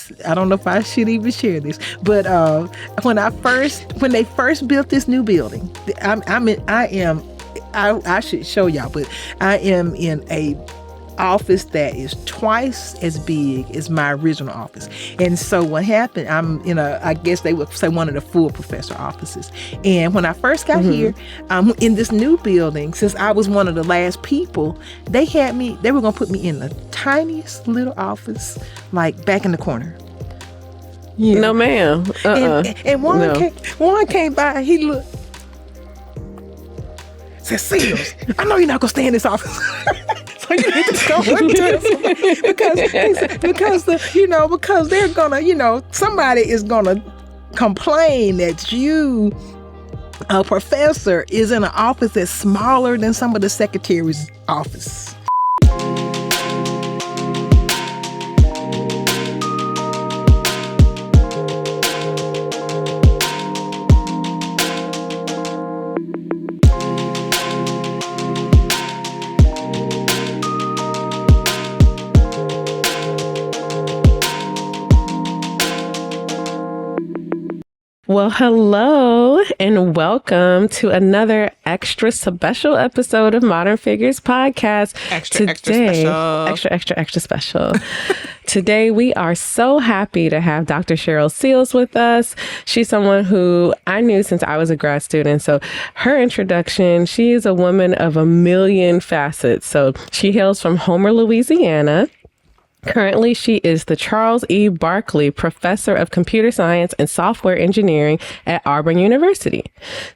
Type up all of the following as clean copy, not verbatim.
this. I don't know if I should even share this, but when they first built this new building, I should show y'all, but I am in a office that is twice as big as my original office. And so what happened, I'm in I guess they would say one of the full professor offices. And when I first got here, in this new building, since I was one of the last people, they were going to put me in the tiniest little office, like back in the corner. Yeah. No, ma'am. And Warren came by, he looked, said, Seals, I know you're not going to stay in this office. So you need to go because they're gonna, somebody is gonna complain that you, a professor, is in an office that's smaller than some of the secretary's office. Well, hello and welcome to another extra special episode of Modern Figures Podcast. Extra special. Today, we are so happy to have Dr. Cheryl Seals with us. She's someone who I knew since I was a grad student. So her introduction, she is a woman of a million facets. So she hails from Homer, Louisiana. Currently, she is the Charles E. Barkley Professor of Computer Science and Software Engineering at Auburn University.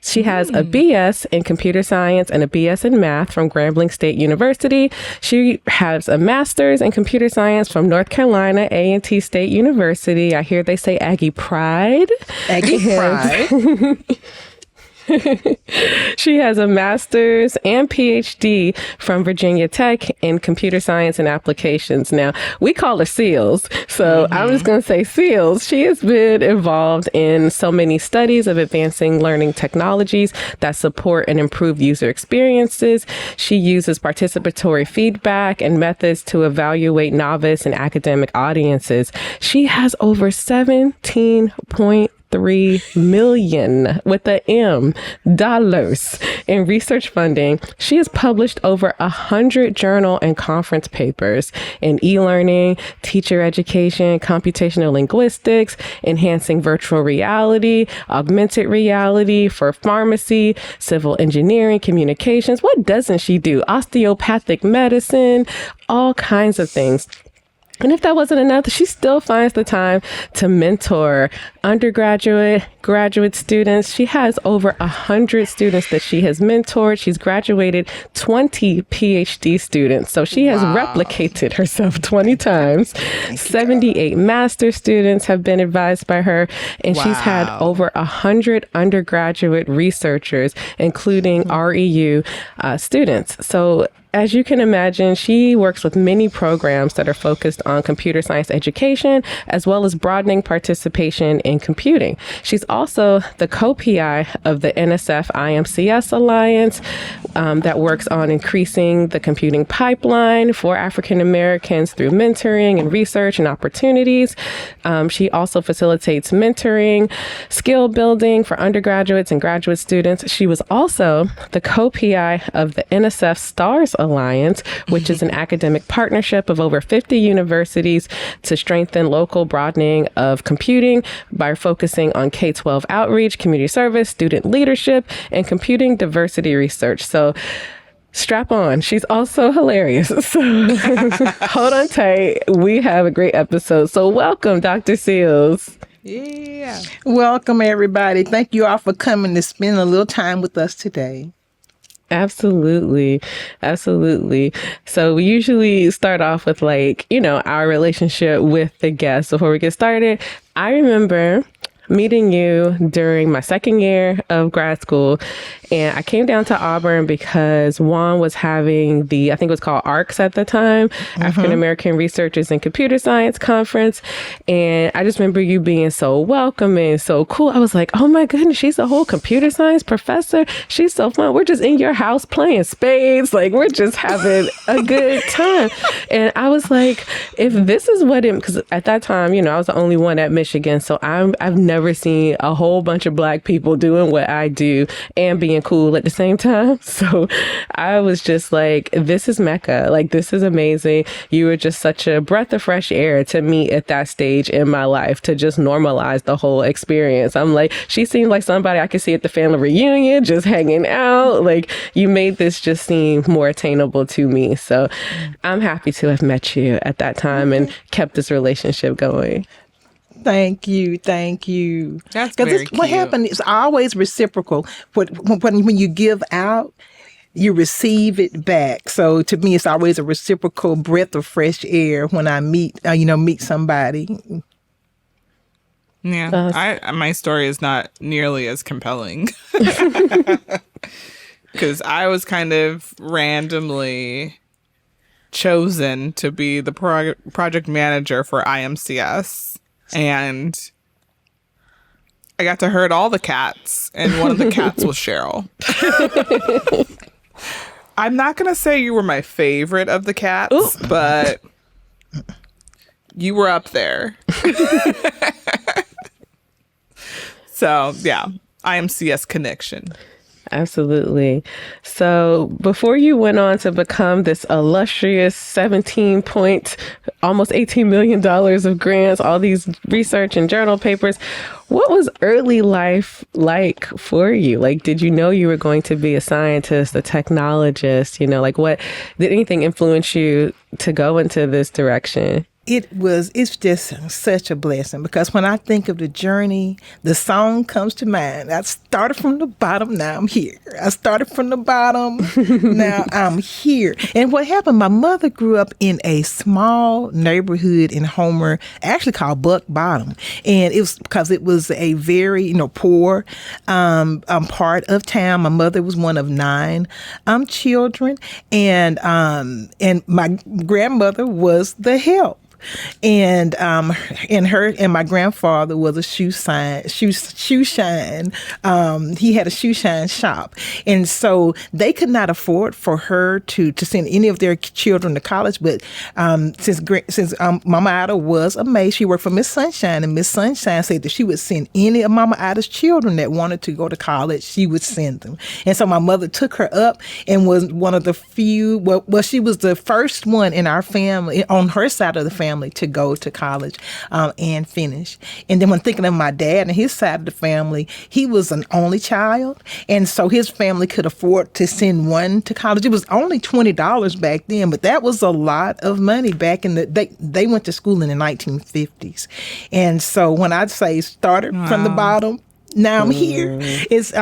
She has a BS in Computer Science and a BS in Math from Grambling State University. She has a Master's in Computer Science from North Carolina A&T State University. I hear they say Aggie Pride. Aggie Pride. She has a master's and PhD from Virginia Tech in computer science and applications. Now, we call her Seals, so I'm just going to say Seals. She has been involved in so many studies of advancing learning technologies that support and improve user experiences. She uses participatory feedback and methods to evaluate novice and academic audiences. She has over 17.3 million with the M dollars in research funding. She has published over 100 journal and conference papers in e-learning, teacher education, computational linguistics, enhancing virtual reality, augmented reality for pharmacy, civil engineering, communications. What doesn't she do? Osteopathic medicine, all kinds of things. And if that wasn't enough, she still finds the time to mentor undergraduate, graduate students. She has over 100 students that she has mentored. She's graduated 20 PhD students. So she has replicated herself 20 times. 78 master's students have been advised by her. And she's had over 100 undergraduate researchers, including REU students. So as you can imagine, she works with many programs that are focused on computer science education, as well as broadening participation in computing. She's also the co-PI of the NSF IMCS Alliance that works on increasing the computing pipeline for African Americans through mentoring and research and opportunities. She also facilitates mentoring, skill building for undergraduates and graduate students. She was also the co-PI of the NSF STARS Alliance, which is an academic partnership of over 50 universities to strengthen local broadening of computing by focusing on K-12 outreach, community service, student leadership, and computing diversity research. So strap on. She's also hilarious. So hold on tight. We have a great episode. So welcome, Dr. Seals. Yeah. Welcome, everybody. Thank you all for coming to spend a little time with us today. Absolutely. Absolutely. So we usually start off with our relationship with the guests before we get started. I remember meeting you during my second year of grad school, And I came down to Auburn because Juan was having I think it was called ARCS at the time, African American Researchers in Computer Science Conference. And I just remember you being so welcoming, so cool. I was like, oh my goodness, she's a whole computer science professor. She's so fun. We're just in your house playing spades. Like, we're just having a good time. And I was like, if this is what because at that time, I was the only one at Michigan. So I've never seen a whole bunch of Black people doing what I do and being cool at the same time. So I was just like, this is Mecca. Like, this is amazing. You were just such a breath of fresh air to me at that stage in my life, to just normalize the whole experience. I'm like, she seemed like somebody I could see at the family reunion, just hanging out. Like, you made this just seem more attainable to me. So I'm happy to have met you at that time and kept this relationship going. Thank you. That's very cute. What happened is always reciprocal. When you give out, you receive it back. So to me, it's always a reciprocal breath of fresh air when I meet somebody. Yeah, my story is not nearly as compelling because I was kind of randomly chosen to be the project manager for IMCS, and I got to herd all the cats, and one of the cats was Cheryl. I'm not gonna say you were my favorite of the cats, Ooh. But you were up there. So, yeah, IMCS connection. Absolutely. So before you went on to become this illustrious 17 point, almost $18 million of grants, all these research and journal papers, what was early life like for you? Like, did you know you were going to be a scientist, a technologist? Like, did anything influence you to go into this direction? It's just such a blessing, because when I think of the journey, the song comes to mind. I started from the bottom, now I'm here. I started from the bottom, now I'm here. And what happened, my mother grew up in a small neighborhood in Homer, actually called Buck Bottom. And it was because it was a very, poor part of town. My mother was one of 9 children. And my grandmother was the help. And my grandfather was a shoe shine. He had a shoe shine shop, and so they could not afford for her to send any of their children to college. But since Mama Ida was a maid, she worked for Miss Sunshine, and Miss Sunshine said that she would send any of Mama Ida's children that wanted to go to college. She would send them, and so my mother took her up and was one of the few. Well, she was the first one in our family, on her side of the family, to go to college and finish. And then when thinking of my dad and his side of the family, he was an only child, and so his family could afford to send one to college. It was only $20 back then, but that was a lot of money back in they went to school in the 1950s. And so when I'd say started from the bottom, now I'm here. It's,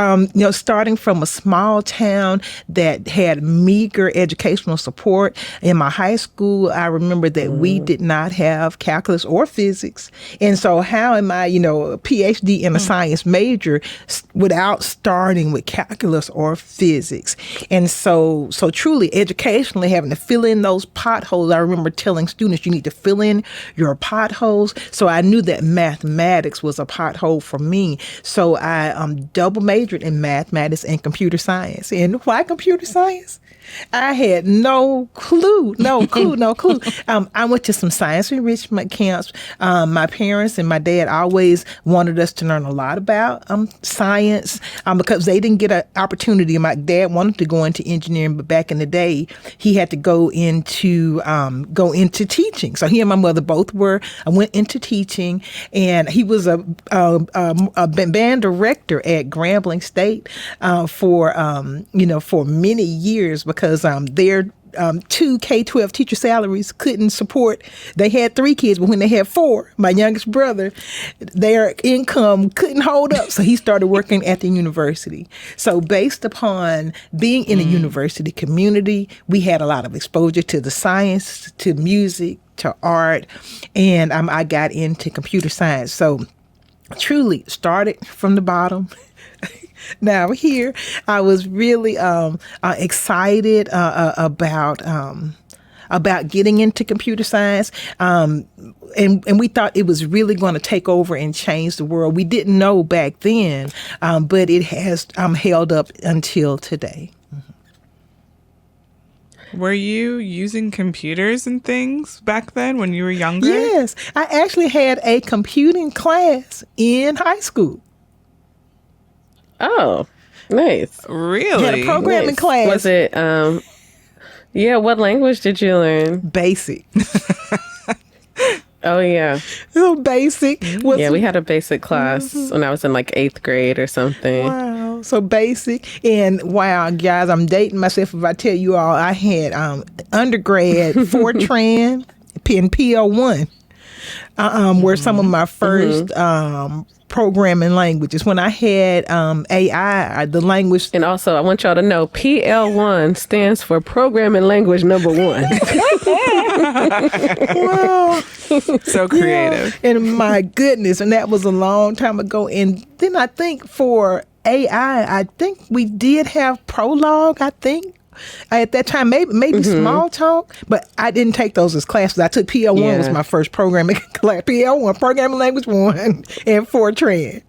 starting from a small town that had meager educational support. In my high school, I remember that we did not have calculus or physics. And so how am I, a PhD in a science major without starting with calculus or physics? And so truly, educationally, having to fill in those potholes. I remember telling students, you need to fill in your potholes. So I knew that mathematics was a pothole for me. So I double majored in mathematics and computer science. And why computer science? I had no clue. I went to some science enrichment camps. My parents and my dad always wanted us to learn a lot about science because they didn't get an opportunity. My dad wanted to go into engineering, but back in the day, he had to go into teaching. So he and my mother both went into teaching, and he was a band director at Grambling State for many years, because their 2 K-12 teacher salaries couldn't support. They had 3 kids, but when they had 4, my youngest brother, their income couldn't hold up. So he started working at the university. So based upon being in a university community, we had a lot of exposure to the science, to music, to art, and I got into computer science. So truly started from the bottom, Now here, I was really excited about getting into computer science, and we thought it was really going to take over and change the world. We didn't know back then, but it has held up until today. Were you using computers and things back then when you were younger? Yes, I actually had a computing class in high school. Oh, nice. Really? Had a programming class. Was it, yeah, what language did you learn? BASIC. Oh, yeah. BASIC. Yeah, we had a basic class when I was in like 8th grade or something. Wow. So BASIC. And wow, guys, I'm dating myself if I tell you all I had undergrad Fortran and PL1 were some of my first programming languages. When I had AI, the language. And also, I want y'all to know PL1 stands for Programming Language Number 1. Wow. So creative. Yeah. And my goodness, and that was a long time ago. And then I think for AI, I think we did have Prologue, I think. At that time, maybe small talk, but I didn't take those as classes. I took PL1 was my first programming class. PL1, Programming Language 1, and Fortran.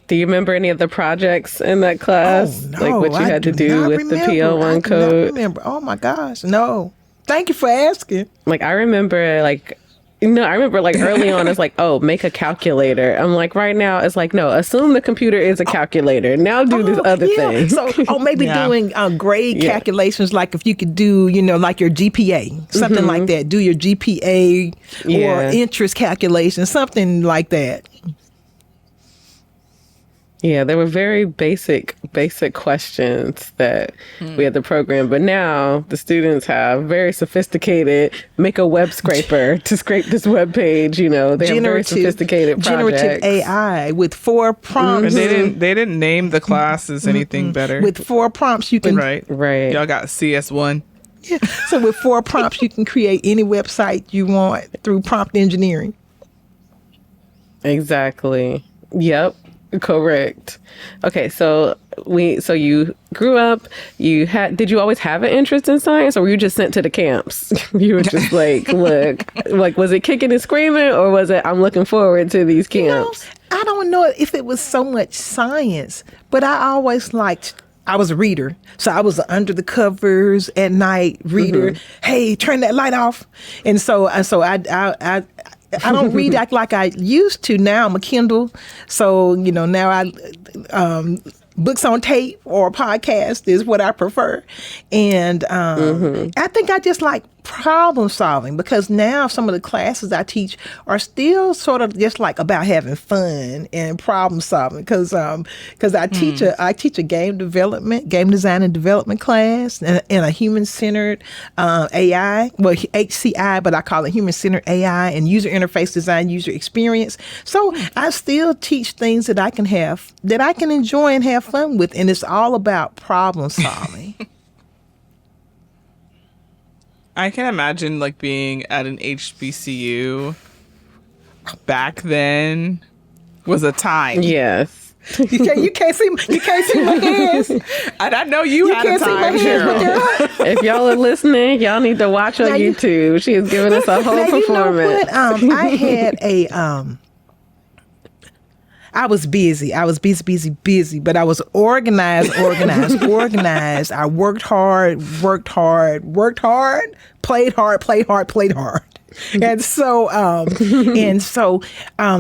Do you remember any of the projects in that class? Oh, no, like what you had to do with the PL1 code? I remember. Oh my gosh, no. Thank you for asking. Like I remember early on it's like, oh, make a calculator. I'm like, right now it's like, no, assume the computer is a calculator. Now do this other thing. So, maybe doing grade calculations, like if you could do, like your GPA, something like that. Do your GPA or interest calculation, something like that. Yeah, there were very basic questions that we had to program. But now the students have very sophisticated, make a web scraper to scrape this web page. They have very sophisticated projects. Generative AI with 4 prompts. And they didn't name the classes anything better. With 4 prompts, you can. Right. Y'all got CS1. Yeah. So with 4 prompts, you can create any website you want through prompt engineering. Exactly. Yep. Correct. Okay, so you grew up, did you always have an interest in science, or were you just sent to the camps? You were just like, look, like, was it kicking and screaming, or was it, I'm looking forward to these camps? I don't know if it was so much science, but I always I was a reader. So I was under the covers at night reader. Hey, turn that light off. And so I don't read like I used to. Now I'm a Kindle. So, now books on tape or podcast is what I prefer. And I think I just like problem solving, because now some of the classes I teach are still sort of just like about having fun and problem solving, because I teach a game design and development class and a human-centered AI, well, HCI, but I call it human-centered AI and user interface design, user experience. So I still teach things that I can enjoy and have fun with, and it's all about problem solving. I can imagine being at an HBCU back then was a time. Yes. You can't see my hands. And I know you had a time, Cheryl. If y'all are listening, y'all need to watch on YouTube. She is giving us a whole performance. I had I was busy. I was busy, but I was organized. I worked hard, played hard. And so,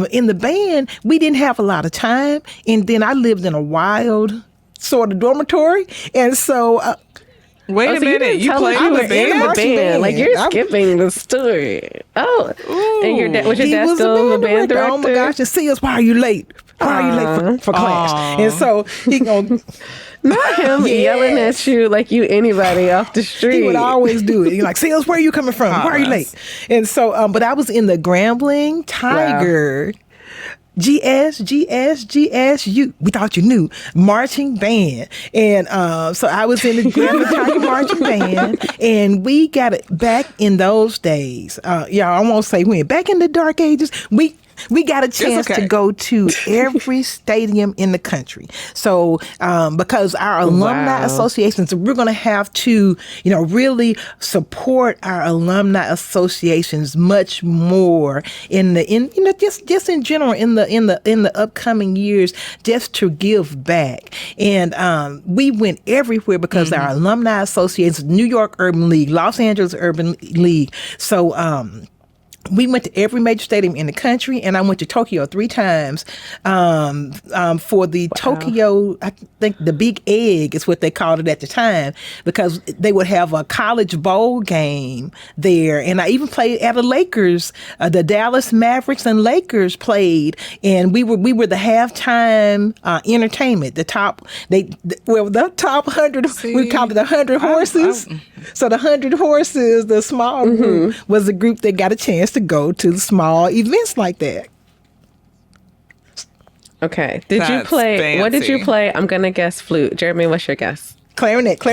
in the band, we didn't have a lot of time. And then I lived in a wild sort of dormitory. And so, wait a minute, you played in the band? Like, you're skipping the story. Oh, ooh. And was your dad still a band director? Oh my gosh, and Seals, why are you late? Why are you late for class? And so he go, not him yelling at you like you anybody off the street. He would always do it. He's like, Seals, where are you coming from? Why are you late? And so, but I was in the Grambling Tiger. Wow. GSU. We thought you knew. Marching band. And so I was in the Grambling Tiger marching band. And we got it back in those days. I won't say when. Back in the dark ages, We got a chance to go to every stadium in the country. So because our alumni associations, we're going to have to, really support our alumni associations much more just in general in the upcoming years, just to give back. And we went everywhere because our alumni associations, New York Urban League, Los Angeles Urban League. So we went to every major stadium in the country, and I went to Tokyo 3 times for the Tokyo, I think the Big Egg is what they called it at the time, because they would have a college bowl game there. And I even played at a Lakers, the Dallas Mavericks and Lakers played, and we were the halftime entertainment, the top 100, we called it the 100 horses. So the 100 horses, the small group, was a group that got a chance to go to small events like that. Okay. Did you play? Fancy. What did you play? I'm gonna guess flute. Jeremy, what's your guess? Clarinet.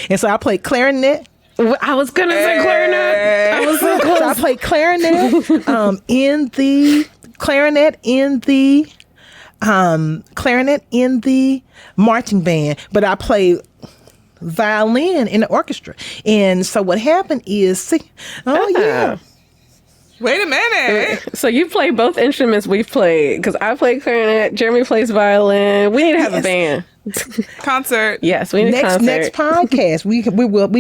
And so I played clarinet. I was gonna say clarinet. I was so close. So I played clarinet clarinet in the marching band, but I played violin in the orchestra. And so what happened is, yeah. Wait a minute. So you play both instruments we've played, because I play clarinet, Jeremy plays violin. We need to have a band. Concert. Yes, we need a concert. Next podcast, we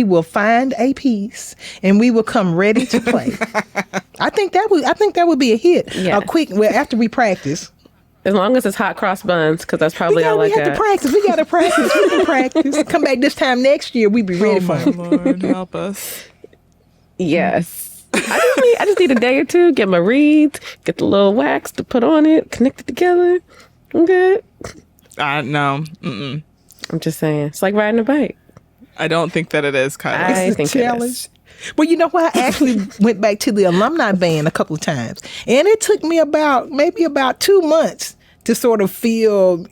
will find a piece and we will come ready to play. I think that would be a hit. Yeah. After we practice. As long as it's hot cross buns, because that's probably all I got. We got to practice. We can practice. Come back this time next year. We be ready for it. Oh, my Lord, help us. Yes. I just need a day or two, get my reeds, get the little wax to put on it, connect it together. I'm good. No. Mm-mm. I'm just saying. It's like riding a bike. I don't think that it is, Kyla. I think it is. Well, you know what? I actually went back to the alumni band a couple of times, and it took me about 2 months to sort of feel,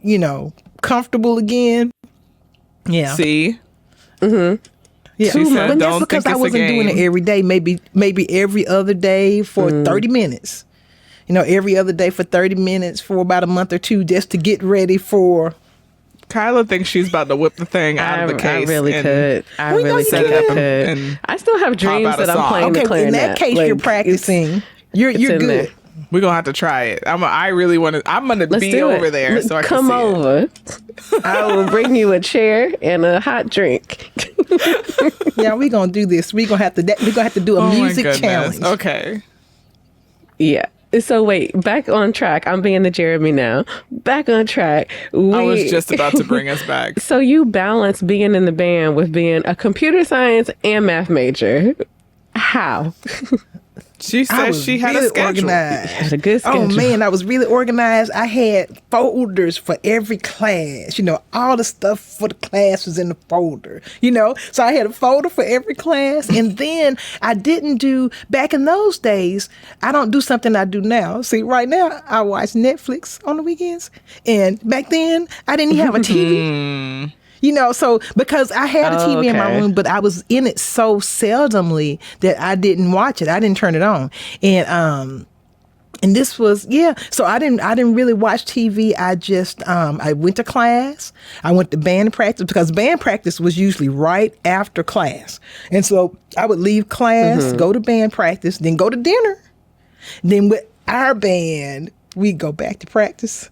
comfortable again. Yeah. See? Mm-hmm. Yeah. She said, but that's don't because think I wasn't doing it every day, maybe every other day for 30 minutes. Every other day for 30 minutes for about a month or two, just to get ready for. Kyla thinks she's about to whip the thing out of the case. I really could. I really think I could. I still have dreams that I'm playing the clarinet. In that case, you're practicing. You're good. There. We're going to have to try it. I'm going to be over there so I can come over. I will bring you a chair and a hot drink. Yeah, we're going to do this. We're going to have to do a music challenge. Okay. Yeah. So wait, back on track. I'm being the Jeremy now. Back on track. I was just about to bring us back. So you balance being in the band with being a computer science and math major. How? She said she had a schedule. Had a good schedule. Oh man, I was really organized. I had folders for every class. All the stuff for the class was in the folder. So I had a folder for every class. And then I didn't do, back in those days, I don't do something I do now. See, right now I watch Netflix on the weekends. And back then I didn't even have a TV. So because I had a TV in my room, but I was in it so seldomly that I didn't watch it. I didn't turn it on. And this was, so I didn't really watch TV. I just, I went to class. I went to band practice because band practice was usually right after class. And so I would leave class, go to band practice, then go to dinner. Then with our band, we go back to practice.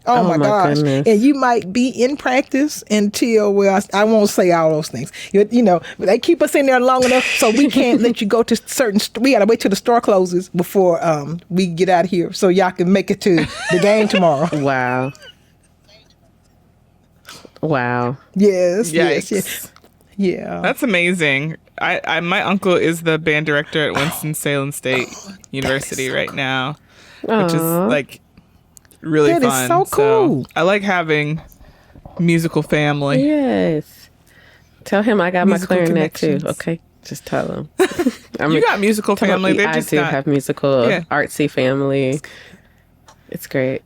Oh my gosh. Goodness. And you might be in practice until, I won't say all those things. They keep us in there long enough so we can't let you go to we got to wait till the store closes before we get out of here so y'all can make it to the game tomorrow. Wow. Yes. Yikes. Yes. Yeah. That's amazing. I my uncle is the band director at Winston-Salem State University right now, which is really fun. That is so cool. I like having musical family. Yes. Tell him I got Musical my clarinet too. connections. Okay. Just tell him. You got musical family. I do have musical, artsy family. It's great.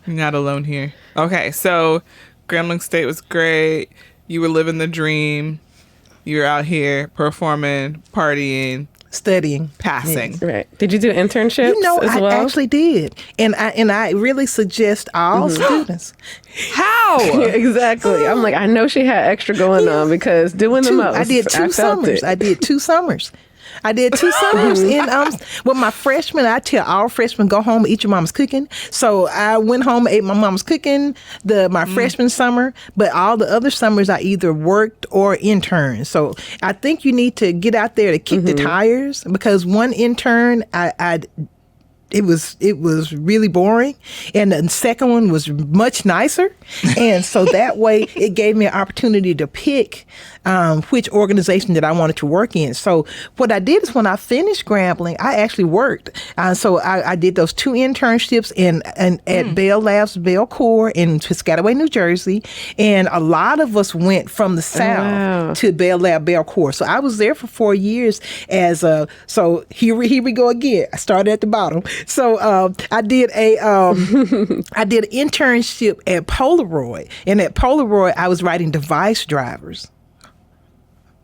You're not alone here. Okay, so Grambling State was great. You were living the dream. You were out here performing, partying, studying. Passing. Yes. Right. Did you do internships as I well? actually did. And I really suggest all students. How? Exactly. I'm like, I know she had extra going on because doing the most. I did two felt summers. it. I did 2 summers. I did 2 summers. And well, my freshman, I tell all freshmen, go home, eat your mama's cooking. So I went home, ate my mama's cooking my freshman summer. But all the other summers, I either worked or interned. So I think you need to get out there to kick the tires, because one intern, it was really boring, and the second one was much nicer, and so that way it gave me an opportunity to pick which organization that I wanted to work in. So what I did is when I finished Grambling, I actually worked. So I did those 2 internships at Bell Labs, Bell Core in Piscataway, New Jersey, and a lot of us went from the South to Bell Lab, Bell Core. So I was there for 4 years as a. So here we go again. I started at the bottom. So I did an internship at Polaroid, and at Polaroid I was writing device drivers,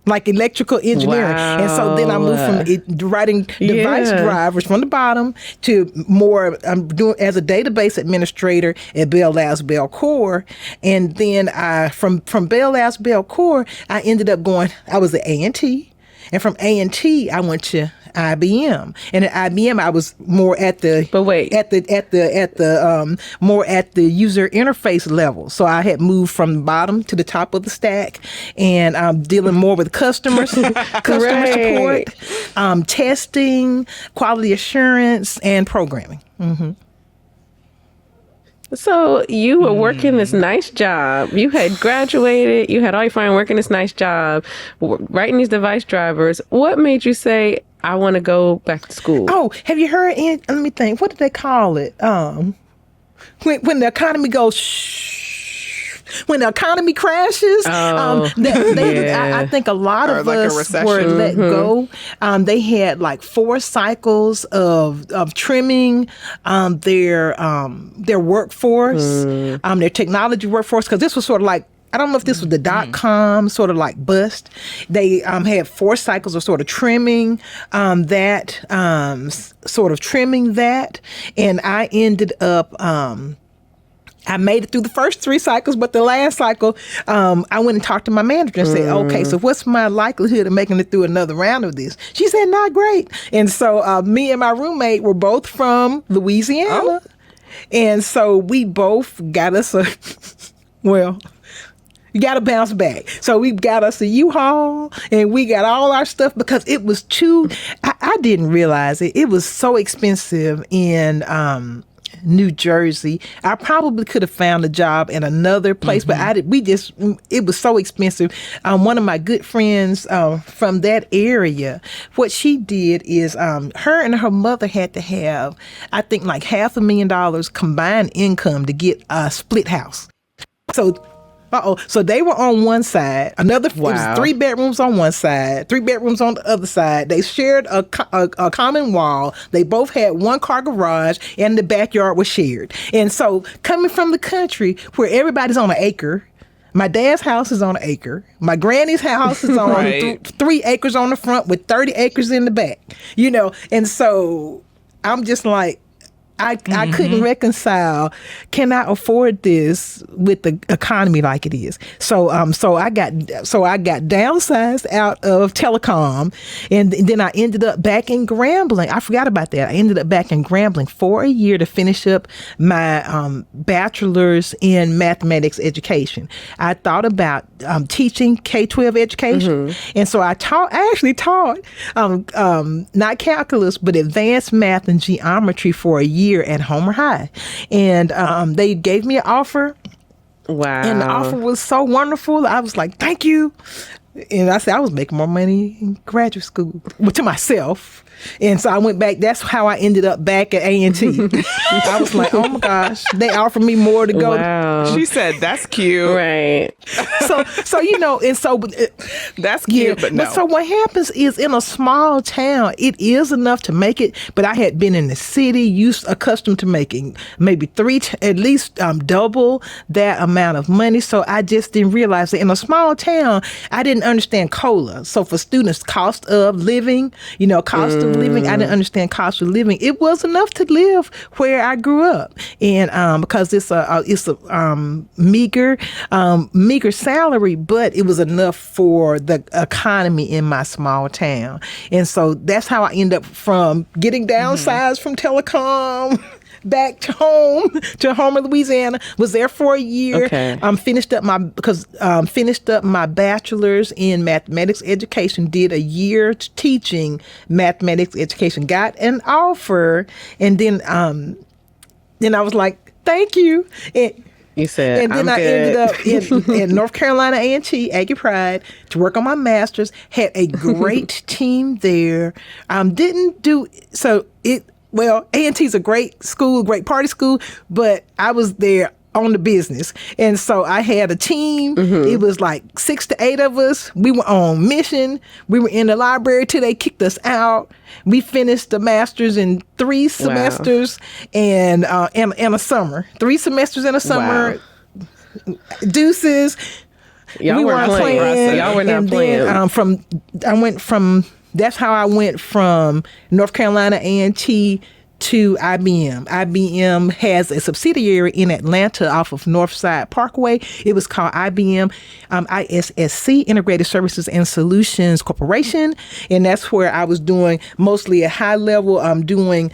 like electrical engineering. Wow. And so then I moved from writing device drivers from the bottom to more doing as a database administrator at Bell Labs Bell Core. And then from Bell Labs Bell Core, I ended up I was at A&T. And from A&T, I went to IBM, and at IBM, I was more at the more at the user interface level. So I had moved from the bottom to the top of the stack, and I'm dealing more with customers, customer support, testing, quality assurance, and programming. Mm-hmm. So you were working this nice job. You had graduated. You had all your fun working this nice job, writing these device drivers. What made you say, I want to go back to school? Oh, have you heard? Let me think. What did they call it? When the economy goes shh. When the economy crashes, I think a lot of us were let go. They had like 4 cycles of trimming their workforce, their technology workforce, because this was sort of like, I don't know if this was the .com sort of like bust. They had 4 cycles of sort of trimming that, and I ended up. I made it through the first 3 cycles, but the last cycle, I went and talked to my manager and said, okay, so what's my likelihood of making it through another round of this? She said, not great. And so me and my roommate were both from Louisiana. And so we both got us you got to bounce back. So we got us a U-Haul, and we got all our stuff, because it was I didn't realize it. It was so expensive in New Jersey. I probably could have found a job in another place, but it was so expensive. One of my good friends from that area, what she did is her and her mother had to have, I think, like $500,000 combined income to get a split house. So they were on one side. It was 3 bedrooms on one side, 3 bedrooms on the other side. They shared a common wall. They both had 1-car garage, and the backyard was shared. And so coming from the country where everybody's on an acre, my dad's house is on an acre. My granny's house is on 3 acres on the front with 30 acres in the back. And so I'm just like, I couldn't reconcile. Can I afford this with the economy like it is? So I got downsized out of telecom, and then I ended up back in Grambling. I forgot about that. I ended up back in Grambling for a year to finish up my bachelor's in mathematics education. I thought about teaching K-12 education, and so I actually taught not calculus but advanced math and geometry for a year at Homer High, and they gave me an offer. Wow! And the offer was so wonderful. I was like, "Thank you," and I said I was making more money in graduate school, to myself. And so I went back. That's how I ended up back at A&T. I was like, oh my gosh, they offered me more to go. Wow. She said, that's cute. Right. So and so that's cute, but no. But so what happens is, in a small town, it is enough to make it. But I had been in the city, accustomed to making maybe at least double that amount of money. So I just didn't realize that in a small town, I didn't understand COLA. So for students, cost of living, cost of living. I didn't understand cost of living. It was enough to live where I grew up, and because it's a meager salary, but it was enough for the economy in my small town. And so that's how I end up from getting downsized from telecom back to Homer, Louisiana. Was there for a year. Okay. Finished up my bachelor's in mathematics education. Did a year teaching mathematics education. Got an offer, and then I was like, "Thank you." You said, and then I ended up in North Carolina A&T, Aggie Pride, to work on my master's. Had a great team there. Well, A&T's a great school, great party school, but I was there on the business. And so I had a team. It was like 6 to 8 of us. We were on mission. We were in the library till they kicked us out. We finished the master's in 3 semesters and a summer. 3 semesters in a summer. Wow. Deuces. Y'all weren't playing. Y'all were not playing. That's how I went from North Carolina A&T to IBM. IBM has a subsidiary in Atlanta off of Northside Parkway. It was called IBM ISSC, Integrated Services and Solutions Corporation. And that's where I was doing mostly a high level. I'm doing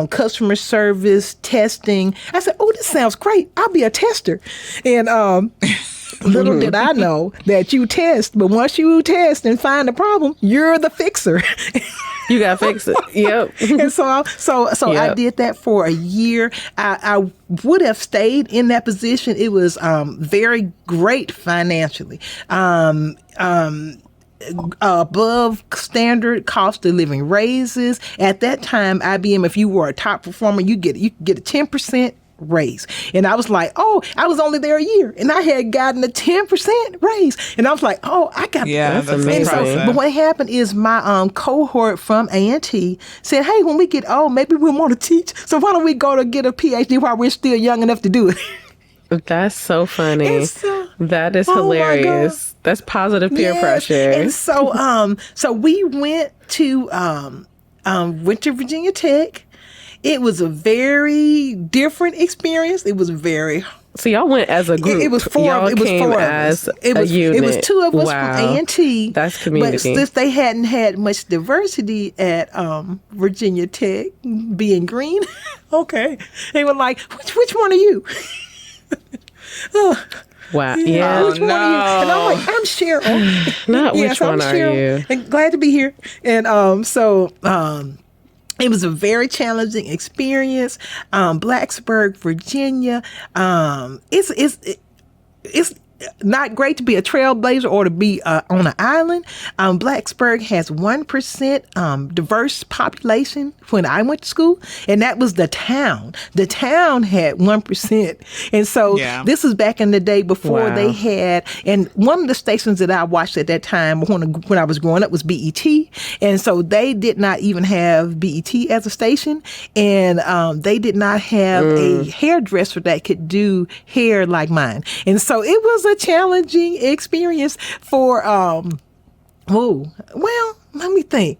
customer service, testing. I said, oh, this sounds great. I'll be a tester. And little did I know that you test, but once you test and find the problem, you're the fixer. You got to fix it. Yep. And so I did that for a year. I would have stayed in that position. It was very great financially. Above standard cost of living raises. At that time, IBM, if you were a top performer, you get a 10% raise. And I was like, oh, I was only there a year and I had gotten a 10% raise. And I was like, oh, I got that's amazing. But what happened is my cohort from A&T said, hey, when we get old, maybe we want to teach. So why don't we go to get a PhD while we're still young enough to do it? That's so funny. That is hilarious. That's positive peer pressure. And so we went to Virginia Tech. It was a very different experience. It was very. So y'all went as a group. It was four. Y'all it was came four as of us. It was a unit. It was 2 of us Wow. from A&T. That's community. But since they hadn't had much diversity at Virginia Tech, being green, okay, they were like, which one are you? Wow. Yeah. Which one are you? And I'm like, I'm Cheryl. Not which one are you? And glad to be here. And it was a very challenging experience. Blacksburg, Virginia. It's not great to be a trailblazer or to be on an island. Blacksburg has 1% diverse population when I went to school, and that was the town. The town had 1%. And so this was back in the day before they had, and one of the stations that I watched at that time when I was growing up was BET. And so they did not even have BET as a station, and they did not have a hairdresser that could do hair like mine. And so it was a challenging experience for let me think.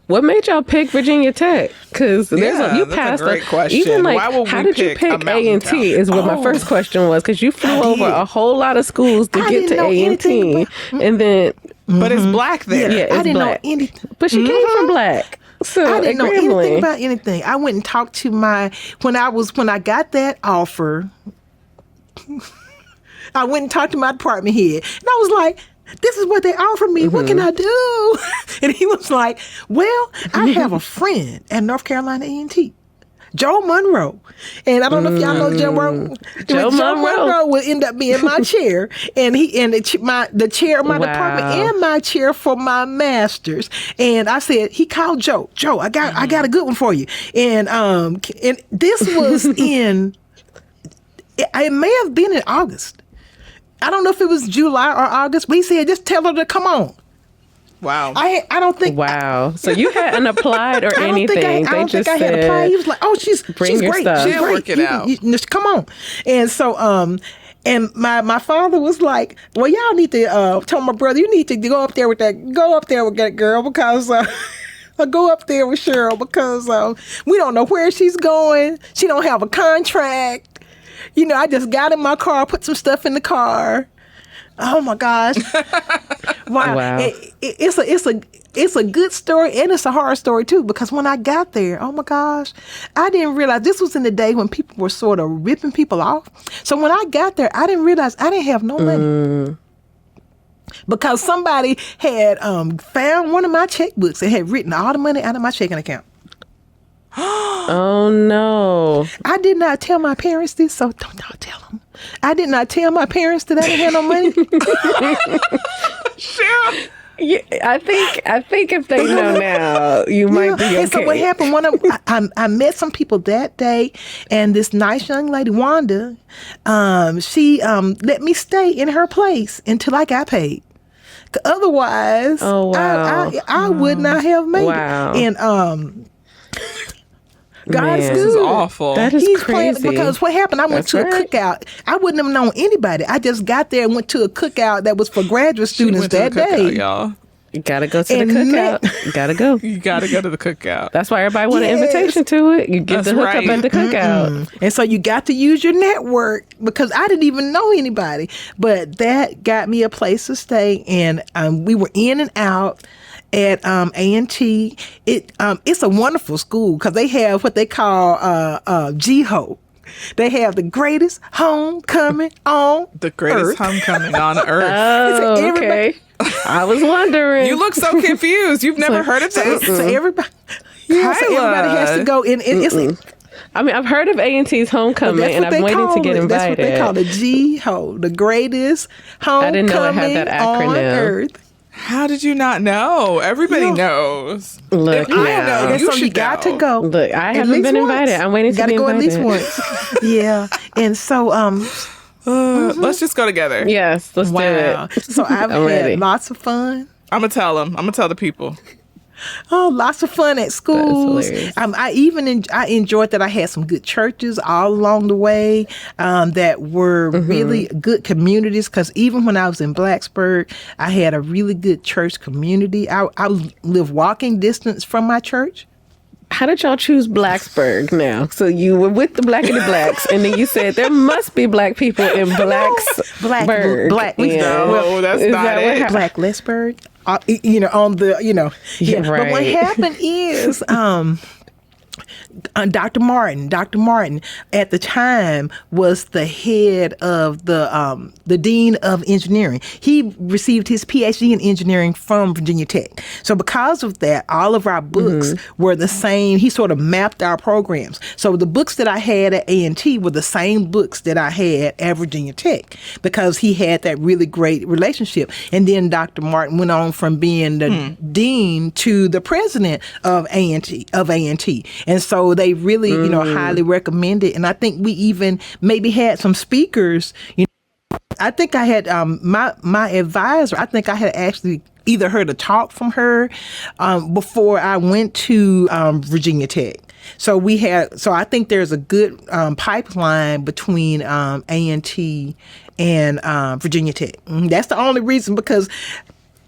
What made y'all pick Virginia Tech? Because you passed a great question. Even like, why would how we did you pick A&T? Is what my first question was. Because you flew over a whole lot of schools to get to A&T, and then but it's black there. Yeah, it's I didn't black. know anything. But she came from black. So I didn't know Grambling. anything about anything. I went and talked to when I got that offer. I went and talked to my department head, and I was like, this is what they offered me. What can I do? And he was like, well, I have a friend at North Carolina A&T, Joe Monroe. And I don't know if y'all know Joe Monroe. Joe Monroe will end up being my chair, and the chair of my department and my chair for my master's. And I said, he called Joe. Joe, I got a good one for you. And this was it may have been in August. I don't know if it was July or August, but he said, just tell her to come on. Wow. I don't think. Wow. So you hadn't applied or anything. I don't think I had applied. He was like, oh, she's your great. stuff. She's She'll great. work it out. Just come on. And so, And my father was like, well, y'all need to tell my brother, you need to go up there with that girl because I'll go up there with Cheryl because we don't know where she's going. She don't have a contract. I just got in my car, put some stuff in the car. Oh my gosh. Wow. It's a good story and it's a hard story too, because when I got there, oh my gosh, I didn't realize this was in the day when people were sort of ripping people off. So when I got there, I didn't realize I didn't have no money. Because somebody had found one of my checkbooks and had written all the money out of my checking account. Oh no. I did not tell my parents this, so don't tell them. I did not tell my parents that I didn't have no money. Cheryl. Yeah, I think if they know now, you might be okay. And so what happened? I met some people that day, and this nice young lady, Wanda, she let me stay in her place until I got paid. Otherwise, oh, wow. I would not have made it. And God is good. This is awful. That is crazy. Because what happened, I went to a cookout. I wouldn't have known anybody. I just got there and went to a cookout that was for graduate students that day. Y'all. You gotta go to the cookout. You gotta go. You gotta go to the cookout. That's why everybody want an invitation to it. You get the hookup at the cookout. And so you got to use your network, because I didn't even know anybody. But that got me a place to stay, and we were in and out at A&T. It's a wonderful school because they have what they call GHO. They have the greatest homecoming on The greatest Earth. homecoming on Earth. Oh, okay. I was wondering. You look so confused. You've never heard of this? So everybody, everybody has to go. And it's I mean, I've heard of A&T's homecoming, and I'm waiting to get invited. That's what they call the GHO, the greatest homecoming I didn't know it had that acronym. on Earth. How did you not know? Everybody knows. Look, I know. And You so you should got know. to go. Look, I At haven't least been once. invited. I'm waiting to Gotta be go invited. at least once. Yeah. And so Let's just go together. Yes, let's do wow. it. So I've I'm ready. had lots of fun. I'm going to tell them. I'm going to tell the people. Oh, lots of fun at schools. hilarious. I enjoyed that I had some good churches all along the way that were really good communities, because even when I was in Blacksburg, I had a really good church community. I live walking distance from my church. How did y'all choose Blacksburg now? So you were with the Blackity Blacks, and then you said there must be black people in Blacksburg. No, that's not it. Blacklesburg. On the, Yeah, But what right. happened is, Dr. Martin at the time was the head of the dean of engineering. He received his PhD in engineering from Virginia Tech. So because of that, all of our books were the same. He sort of mapped our programs. So the books that I had at A&T were the same books that I had at Virginia Tech, because he had that really great relationship. And then Dr. Martin went on from being the dean to the president of A&T. And so they really, highly recommend it. And I think we even maybe had some speakers. I think I had my advisor. I think I had actually either heard a talk from her before I went to Virginia Tech. So I think there's a good pipeline between A&T and Virginia Tech. That's the only reason, because.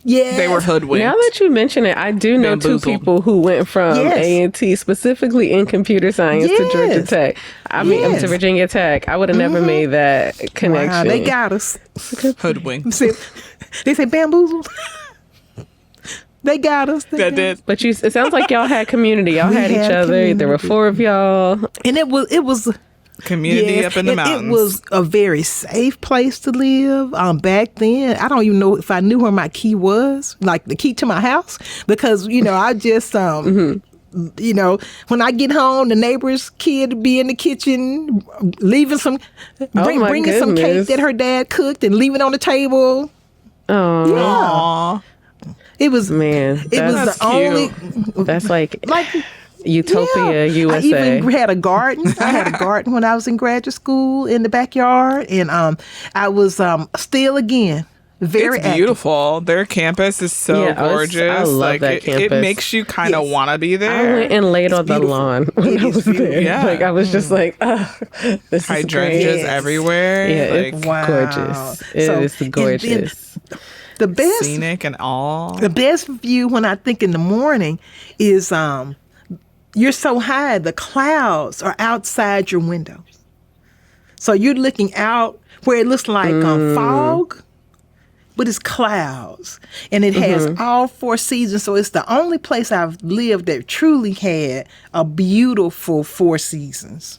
Yeah, They were hoodwinked. Now that you mention it, I do know two people who went from A&T, specifically in computer science, to Georgia Tech. I mean, to Virginia Tech. I would have never made that connection. Wow, they got us. Hoodwinked. They say bamboozled. They got us. That did. But it sounds like y'all had community. Y'all had each other. Community. There were 4 of y'all. And it was Community up in the mountains. It was a very safe place to live. Back then, I don't even know if I knew where my key was, like the key to my house, because I just when I get home, the neighbor's kid would be in the kitchen, leaving bringing some cake that her dad cooked and leaving on the table. Oh, Aww. It was man. It was the only. That's like Like. Utopia, USA. I even had a garden. I had a garden when I was in graduate school in the backyard, and I was still again Very It's beautiful. Their campus is so gorgeous. I love that it campus. makes you kind of want to be there. I went and laid on the lawn when I was there. Yeah. Like I was just like, oh, this is great. Hydrangeas everywhere. Yeah, Like, it's gorgeous. It is gorgeous. The best scenic and all. The best view when I think in the morning is you're so high, the clouds are outside your window. So you're looking out where it looks like fog, but it's clouds. And it has all 4 seasons. So it's the only place I've lived that truly had a beautiful 4 seasons.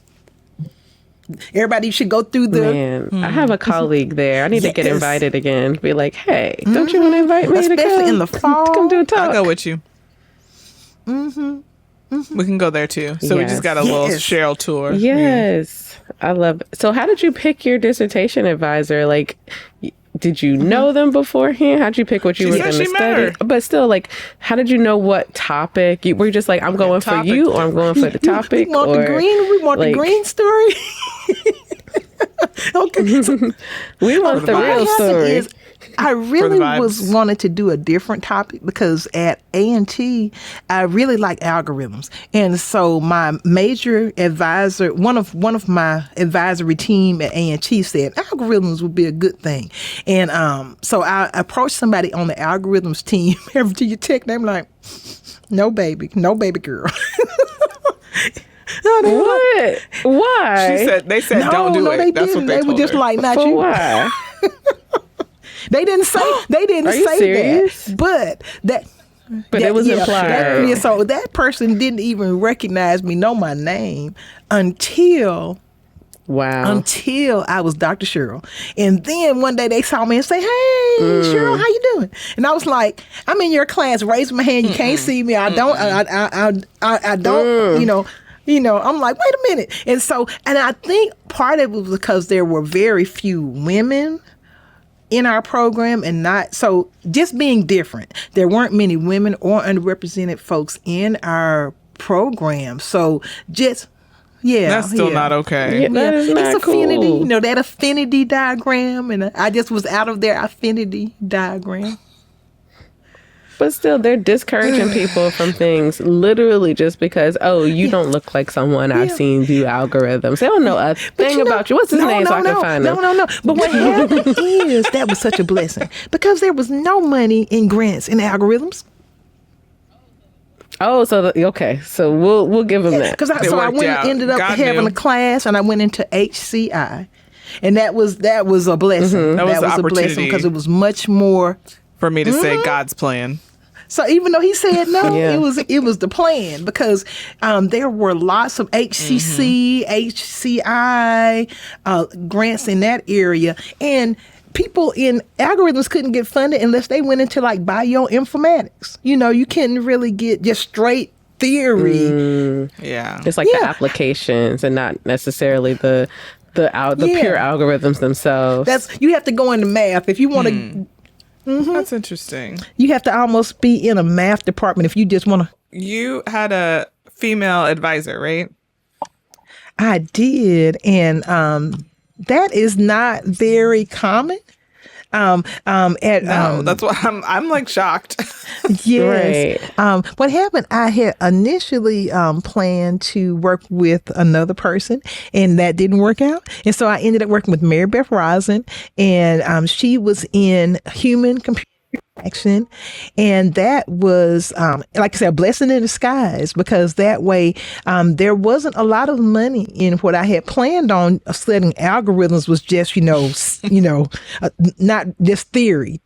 Everybody should go through the... Man, I have a colleague there. I need to get invited again. Be like, hey, don't you want to invite me Especially to come? in the fall. To come do a talk. I'll go with you. We can go there too. So we just got a little Cheryl tour. Yes. I love it. So how did you pick your dissertation advisor? Like, did you know them beforehand? How'd you pick what you were going to study? But still, like, how did you know what topic? Were you just like, I'm going for you, or I'm going for the topic? We want the green story. Okay. So, we want the real story. I really wanted to do a different topic because at A&T, I really like algorithms. And so my major advisor, one of my advisory team at A&T said algorithms would be a good thing. And so I approached somebody on the algorithms team at Virginia Tech, and I'm like, no baby girl. What? Why? They said don't do it. That's what they were just like, not you. Why? They didn't say serious? that, but it was implied. So that person didn't even recognize me, know my name until I was Dr. Cheryl. And then one day they saw me and say, hey, Cheryl, how you doing? And I was like, I'm in your class. Raise my hand. You can't see me. I don't. I don't. I'm like, wait a minute. And I think part of it was because there were very few women in our program, and just being different. There weren't many women or underrepresented folks in our program. So that's still not okay. That is not it's cool. Affinity, that affinity diagram, and I just was out of their affinity diagram. But still, they're discouraging people from things literally just because, you don't look like someone I've seen do algorithms. They don't know a thing about you. What's his name so I can find him? No. But what happened is that was such a blessing because there was no money in grants in algorithms. Oh, so we'll give them that. Because ended up having a class, and I went into HCI, and that was a blessing. That was a blessing because it was much more for me to say God's plan. So even though he said no, it was the plan because there were lots of HCC, HCI grants in that area, and people in algorithms couldn't get funded unless they went into like bioinformatics. You couldn't really get just straight theory. It's like the applications and not necessarily the pure algorithms themselves. You have to go into math if you want to. That's interesting. You have to almost be in a math department if you just want to. You had a female advisor, right? I did, and that is not very common. That's why I'm like shocked. Yes. Right. What happened? I had initially planned to work with another person, and that didn't work out. And so I ended up working with Mary Beth Rosin, and she was in human computer action, and that was like I said, a blessing in disguise because that way there wasn't a lot of money in what I had planned on studying algorithms was just not just theory,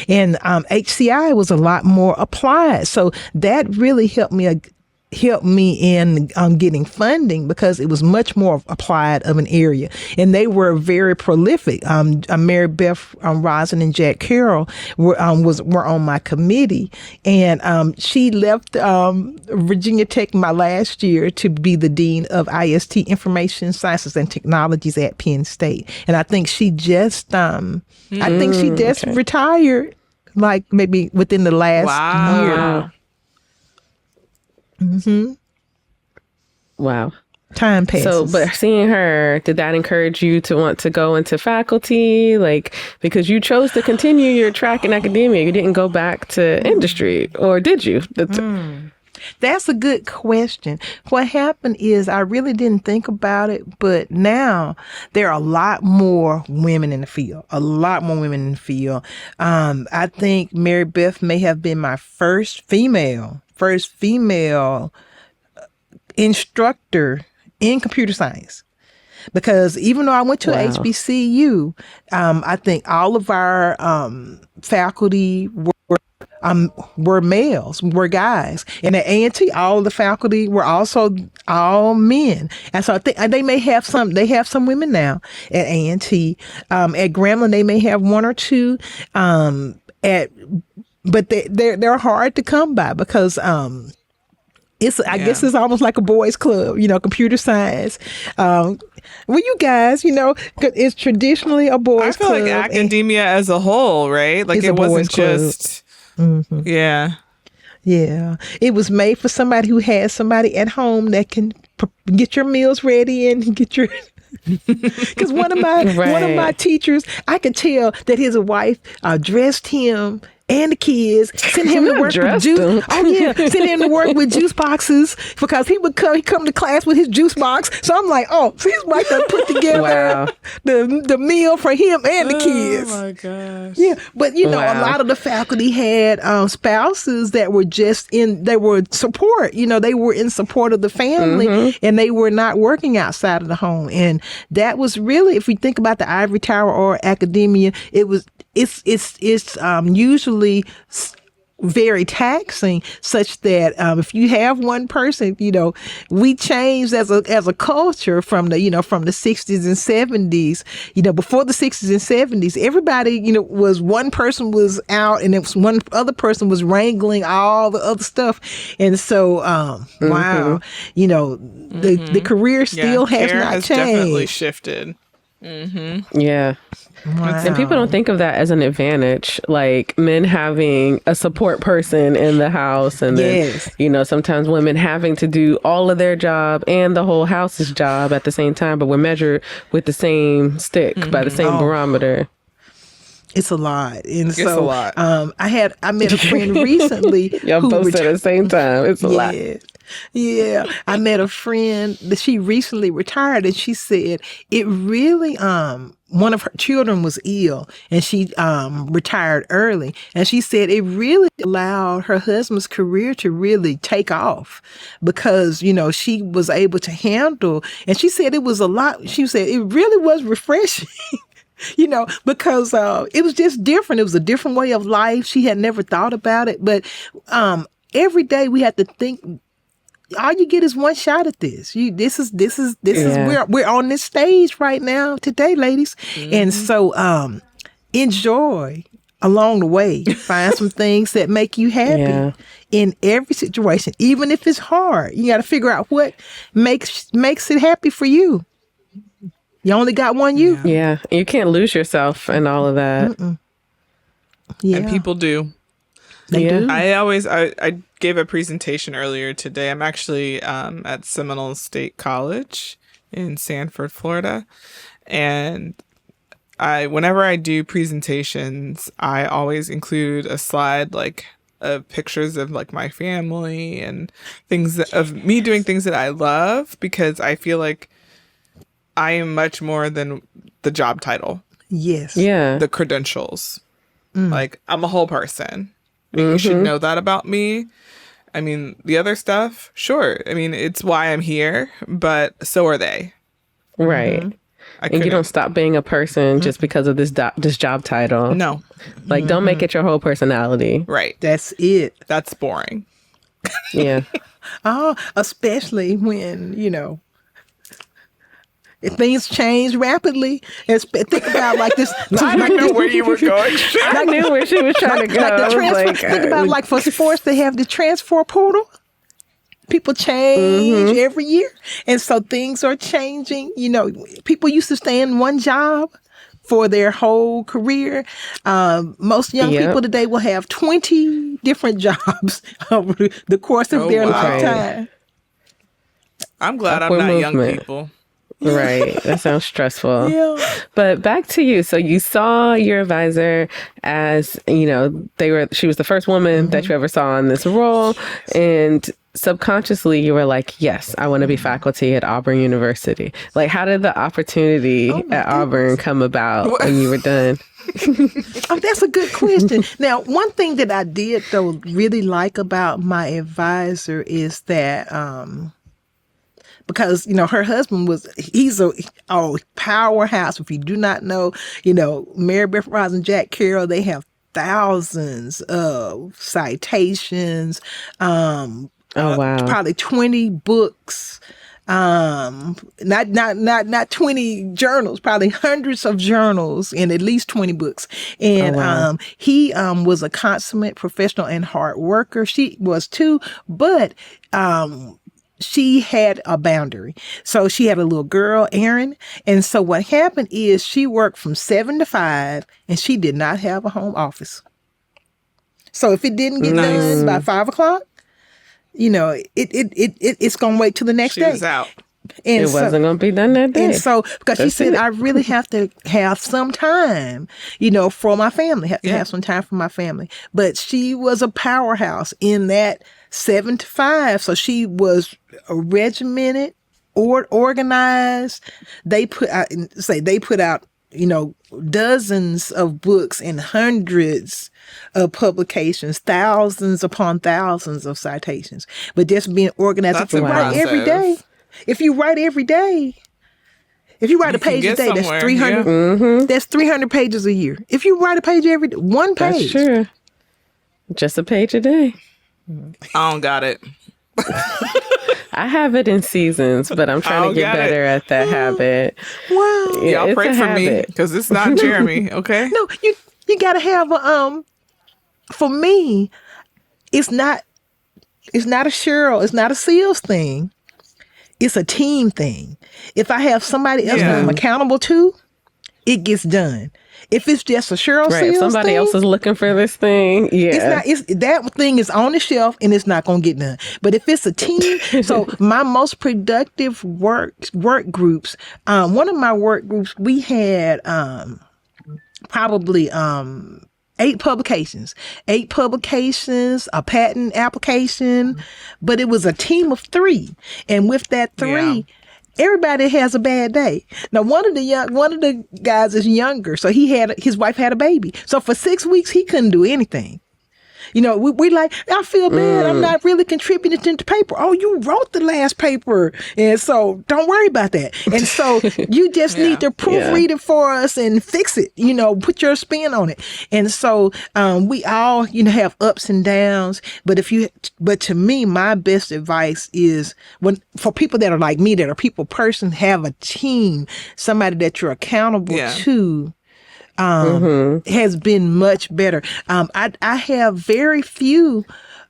and HCI was a lot more applied, so that really helped me in getting funding because it was much more applied of an area, and they were very prolific. Mary Beth Rosin and Jack Carroll were on my committee, and she left Virginia Tech my last year to be the dean of IST, Information Sciences and Technologies at Penn State, and I think she just retired, like maybe within the last year. Wow. Time passes. So, but seeing her, did that encourage you to want to go into faculty? Like, because you chose to continue your track in academia, you didn't go back to industry, or did you? That's a good question. What happened is I really didn't think about it, but now there are a lot more women in the field. I think Mary Beth may have been my first female instructor in computer science. Because even though I went to HBCU, I think all of our faculty were males, were guys. And at A&T, all of the faculty were also all men. And so I think they may have they have some women now at A&T. At Grambling, they may have one or two. But they're hard to come by because I guess it's almost like a boys' club, computer science. Well, you guys, it's traditionally a boys' club. I feel like academia as a whole, right? Like it wasn't just, yeah. Yeah. It was made for somebody who has somebody at home that can get your meals ready and get your... Because one of my teachers, I could tell that his wife dressed him and the kids, send him to work with juice. Send him to work with juice boxes because he come to class with his juice box. So I'm like, so his wife done put together the meal for him and the kids. Oh my gosh. Yeah, but a lot of the faculty had spouses that were they were support. They were in support of the family and they were not working outside of the home. And that was really, if we think about the ivory tower or academia, it's usually very taxing, such that if you have one person, we changed as a culture from the 60s and 70s. Before the 60s and 70s, everybody was one person was out and it was one other person was wrangling all the other stuff, and so the career still has not changed. Definitely shifted. Yeah. Wow. And people don't think of that as an advantage, like men having a support person in the house, and then sometimes women having to do all of their job and the whole house's job at the same time, but we're measured with the same stick by the same barometer. It's a lot. And it's a lot. I met a friend recently. Y'all both said at the same time. It's a lot. Yeah. I met a friend that she recently retired, and she said it really, one of her children was ill and she retired early. And she said it really allowed her husband's career to really take off because, she was able to handle, and she said it was a lot. She said it really was refreshing. Because it was just different. It was a different way of life. She had never thought about it. But every day we had to think, all you get is one shot at this. This is we're on this stage right now today, ladies. And so enjoy along the way. Find some things that make you happy in every situation, even if it's hard. You got to figure out what makes it happy for you. You only got one you. Yeah. You can't lose yourself and all of that. Yeah. And people do. They do. I gave a presentation earlier today. I'm actually at Seminole State College in Sanford, Florida. And whenever I do presentations, I always include a slide of pictures of my family and things of me doing things that I love, because I feel like I am much more than the job title. Yes. Yeah. The credentials. I'm a whole person. You should know that about me. I mean, the other stuff, sure. I mean, it's why I'm here, but so are they. Right. And you don't stop being a person just because of this job title. No. Don't make it your whole personality. Right. That's it. That's boring. Yeah. Especially when, if things change rapidly, think about this. I didn't know where you were going. I knew where she was trying to go. Think about for sports, they have the transfer portal. People change every year. And so things are changing. People used to stay in one job for their whole career. Most young people today will have 20 different jobs over the course of their lifetime. I'm glad I'm upward not young movement. people. Right. That sounds stressful. Yeah. But back to you. So you saw your advisor as, she was the first woman that you ever saw in this role. And subconsciously you were like, yes, I want to be faculty at Auburn University. Like, how did the opportunity at Auburn come about when you were done? Oh, that's a good question. Now, one thing that I did though really like about my advisor is that because her husband he's a powerhouse. If you do not know, Mary Beth Ross and Jack Carroll, they have thousands of citations, Oh, wow. probably 20 books, not 20 journals, probably hundreds of journals and at least 20 books. And wow. he was a consummate professional and hard worker. She was too, but she had a boundary. So she had a little girl, Erin. And so what happened is she worked from 7 to 5 and she did not have a home office. So if it didn't get done by 5 o'clock, it's going to wait till the next day. She was out. And It wasn't going to be done that day. And so, because she That's said, it. I really have to have some time, for my family, have to have some time for my family. But she was a powerhouse in that 7 to 5. So she was regimented or organized. They put out, dozens of books and hundreds of publications, thousands upon thousands of citations. But just being organized. That's If you write every day, if you write a page a day, that's 300. Mm-hmm. That's 300 pages a year. If you write a page every day, one page. That's true. Just a page a day. I don't got it. I have it in seasons, but I'm trying to get better at that habit. Wow. Yeah, Y'all pray it's a for me habit. because it's not Jeremy, okay? No, you gotta have a for me, it's not a Cheryl, it's not a Seals thing. It's a team thing. If I have somebody else that I'm accountable to, it gets done. If it's just a Cheryl Right. Seals If somebody thing, else is looking for this thing, yeah. that thing is on the shelf and it's not going to get done. But if it's a team, so my most productive work groups, one of my work groups, we had probably 8 publications, a patent application, but it was a team of 3. And with that 3, everybody has a bad day. Now, one of the guys is younger, so his wife had a baby. So for 6 weeks, he couldn't do anything. We like, I feel bad. I'm not really contributing to the paper. Oh, you wrote the last paper. And so don't worry about that. And so you just need to proofread it for us and fix it, put your spin on it. And so we all, have ups and downs. But to me, my best advice is for people that are like me, that are people person, have a team, somebody that you're accountable to. Has been much better. I have very few,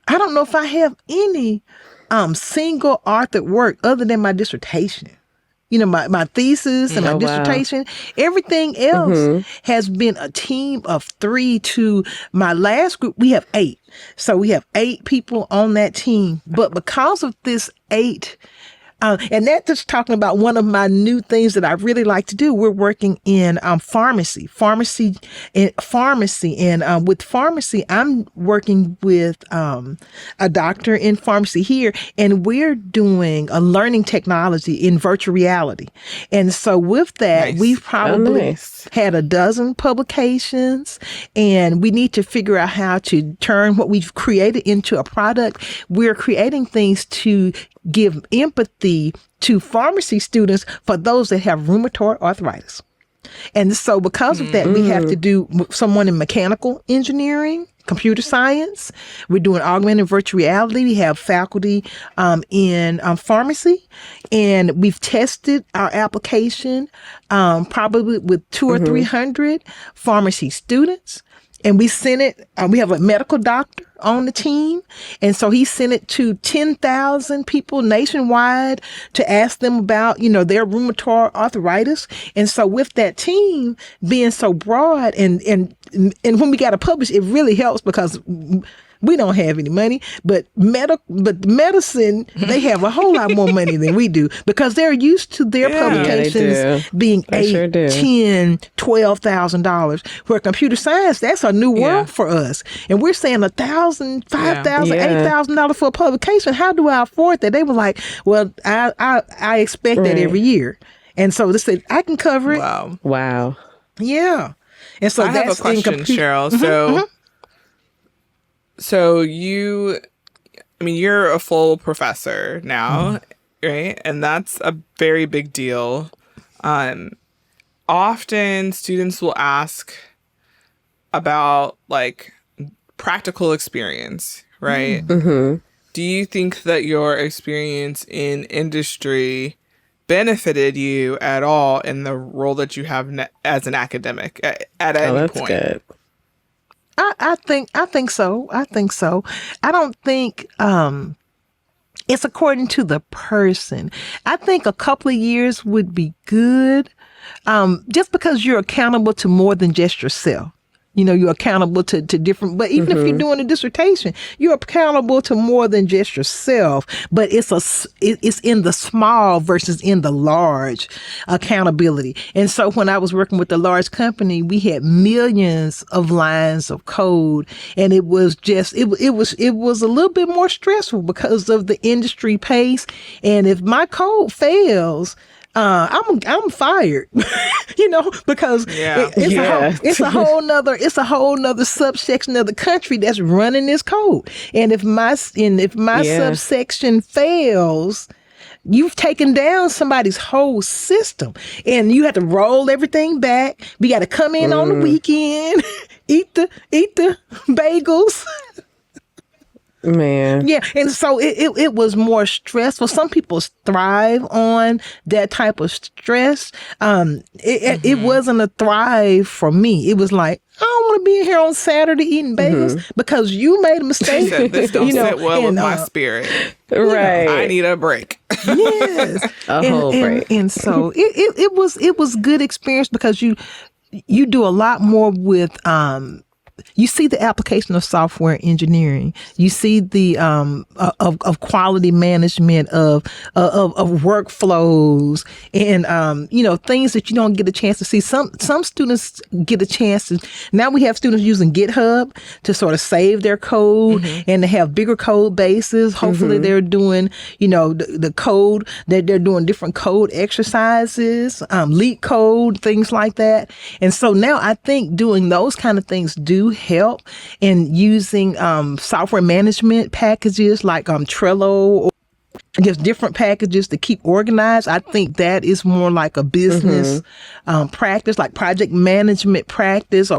I don't know if I have any single authored work other than my dissertation. My thesis and my dissertation. Everything else has been a team of 3 to my last group. We have 8. So we have 8 people on that team. But because of this 8, and that's just talking about one of my new things that I really like to do. We're working in pharmacy. And with pharmacy, I'm working with a doctor in pharmacy here, and we're doing a learning technology in virtual reality. And so with that, we've probably had a dozen publications, and we need to figure out how to turn what we've created into a product. We're creating things to give empathy to pharmacy students for those that have rheumatoid arthritis. And so because of that, we have to do someone in mechanical engineering, computer science. We're doing augmented virtual reality. We have faculty in pharmacy, and we've tested our application probably with 200 or 300 pharmacy students. And we sent it, we have a medical doctor on the team. And so he sent it to 10,000 people nationwide to ask them about, their rheumatoid arthritis. And so with that team being so broad and when we got to publish, it really helps because We don't have any money, but medicine, they have a whole lot more money than we do because they're used to their publications being $8,000, $10,000, $12,000. Where computer science, that's a new world for us. And we're saying $1,000, $5,000, $8,000 for a publication. How do I afford that? They were like, well, I expect that every year. And so they said, I can cover it. Wow. Yeah. And so I have a question, Cheryl. So you're a full professor now, right? And that's a very big deal. Often students will ask about like practical experience, right? Do you think that your experience in industry benefited you at all in the role that you have as an academic at any point? Good. I think so. I don't think it's according to the person. I think a couple of years would be good, just because you're accountable to more than just yourself. You know, you're accountable to different, but even if you're doing a dissertation, you're accountable to more than just yourself, but it's in the small versus in the large accountability. And so when I was working with a large company, we had millions of lines of code, and it was it was a little bit more stressful because of the industry pace. And if my code fails, I'm fired, you know, because it's a whole nother subsection of the country that's running this code. And if my subsection fails, you've taken down somebody's whole system, and you have to roll everything back. We got to come in on the weekend, eat the bagels. Man. Yeah. And so it was more stressful. Some people thrive on that type of stress. It wasn't a thrive for me. It was like, I don't want to be in here on Saturday eating bagels because you made a mistake. This don't sit well with my spirit. Right. I need a break. Yes. A whole break. And so it was good experience because you do a lot more with you see the application of software engineering. You see the of quality management of workflows and things that you don't get a chance to see. Some students get a chance to. Now we have students using GitHub to sort of save their code and to have bigger code bases. Hopefully they're doing the code that they're doing different code exercises, leak code, things like that. And so now I think doing those kind of things do help in using software management packages like Trello or just different packages to keep organized. I think that is more like a business practice, like project management practice.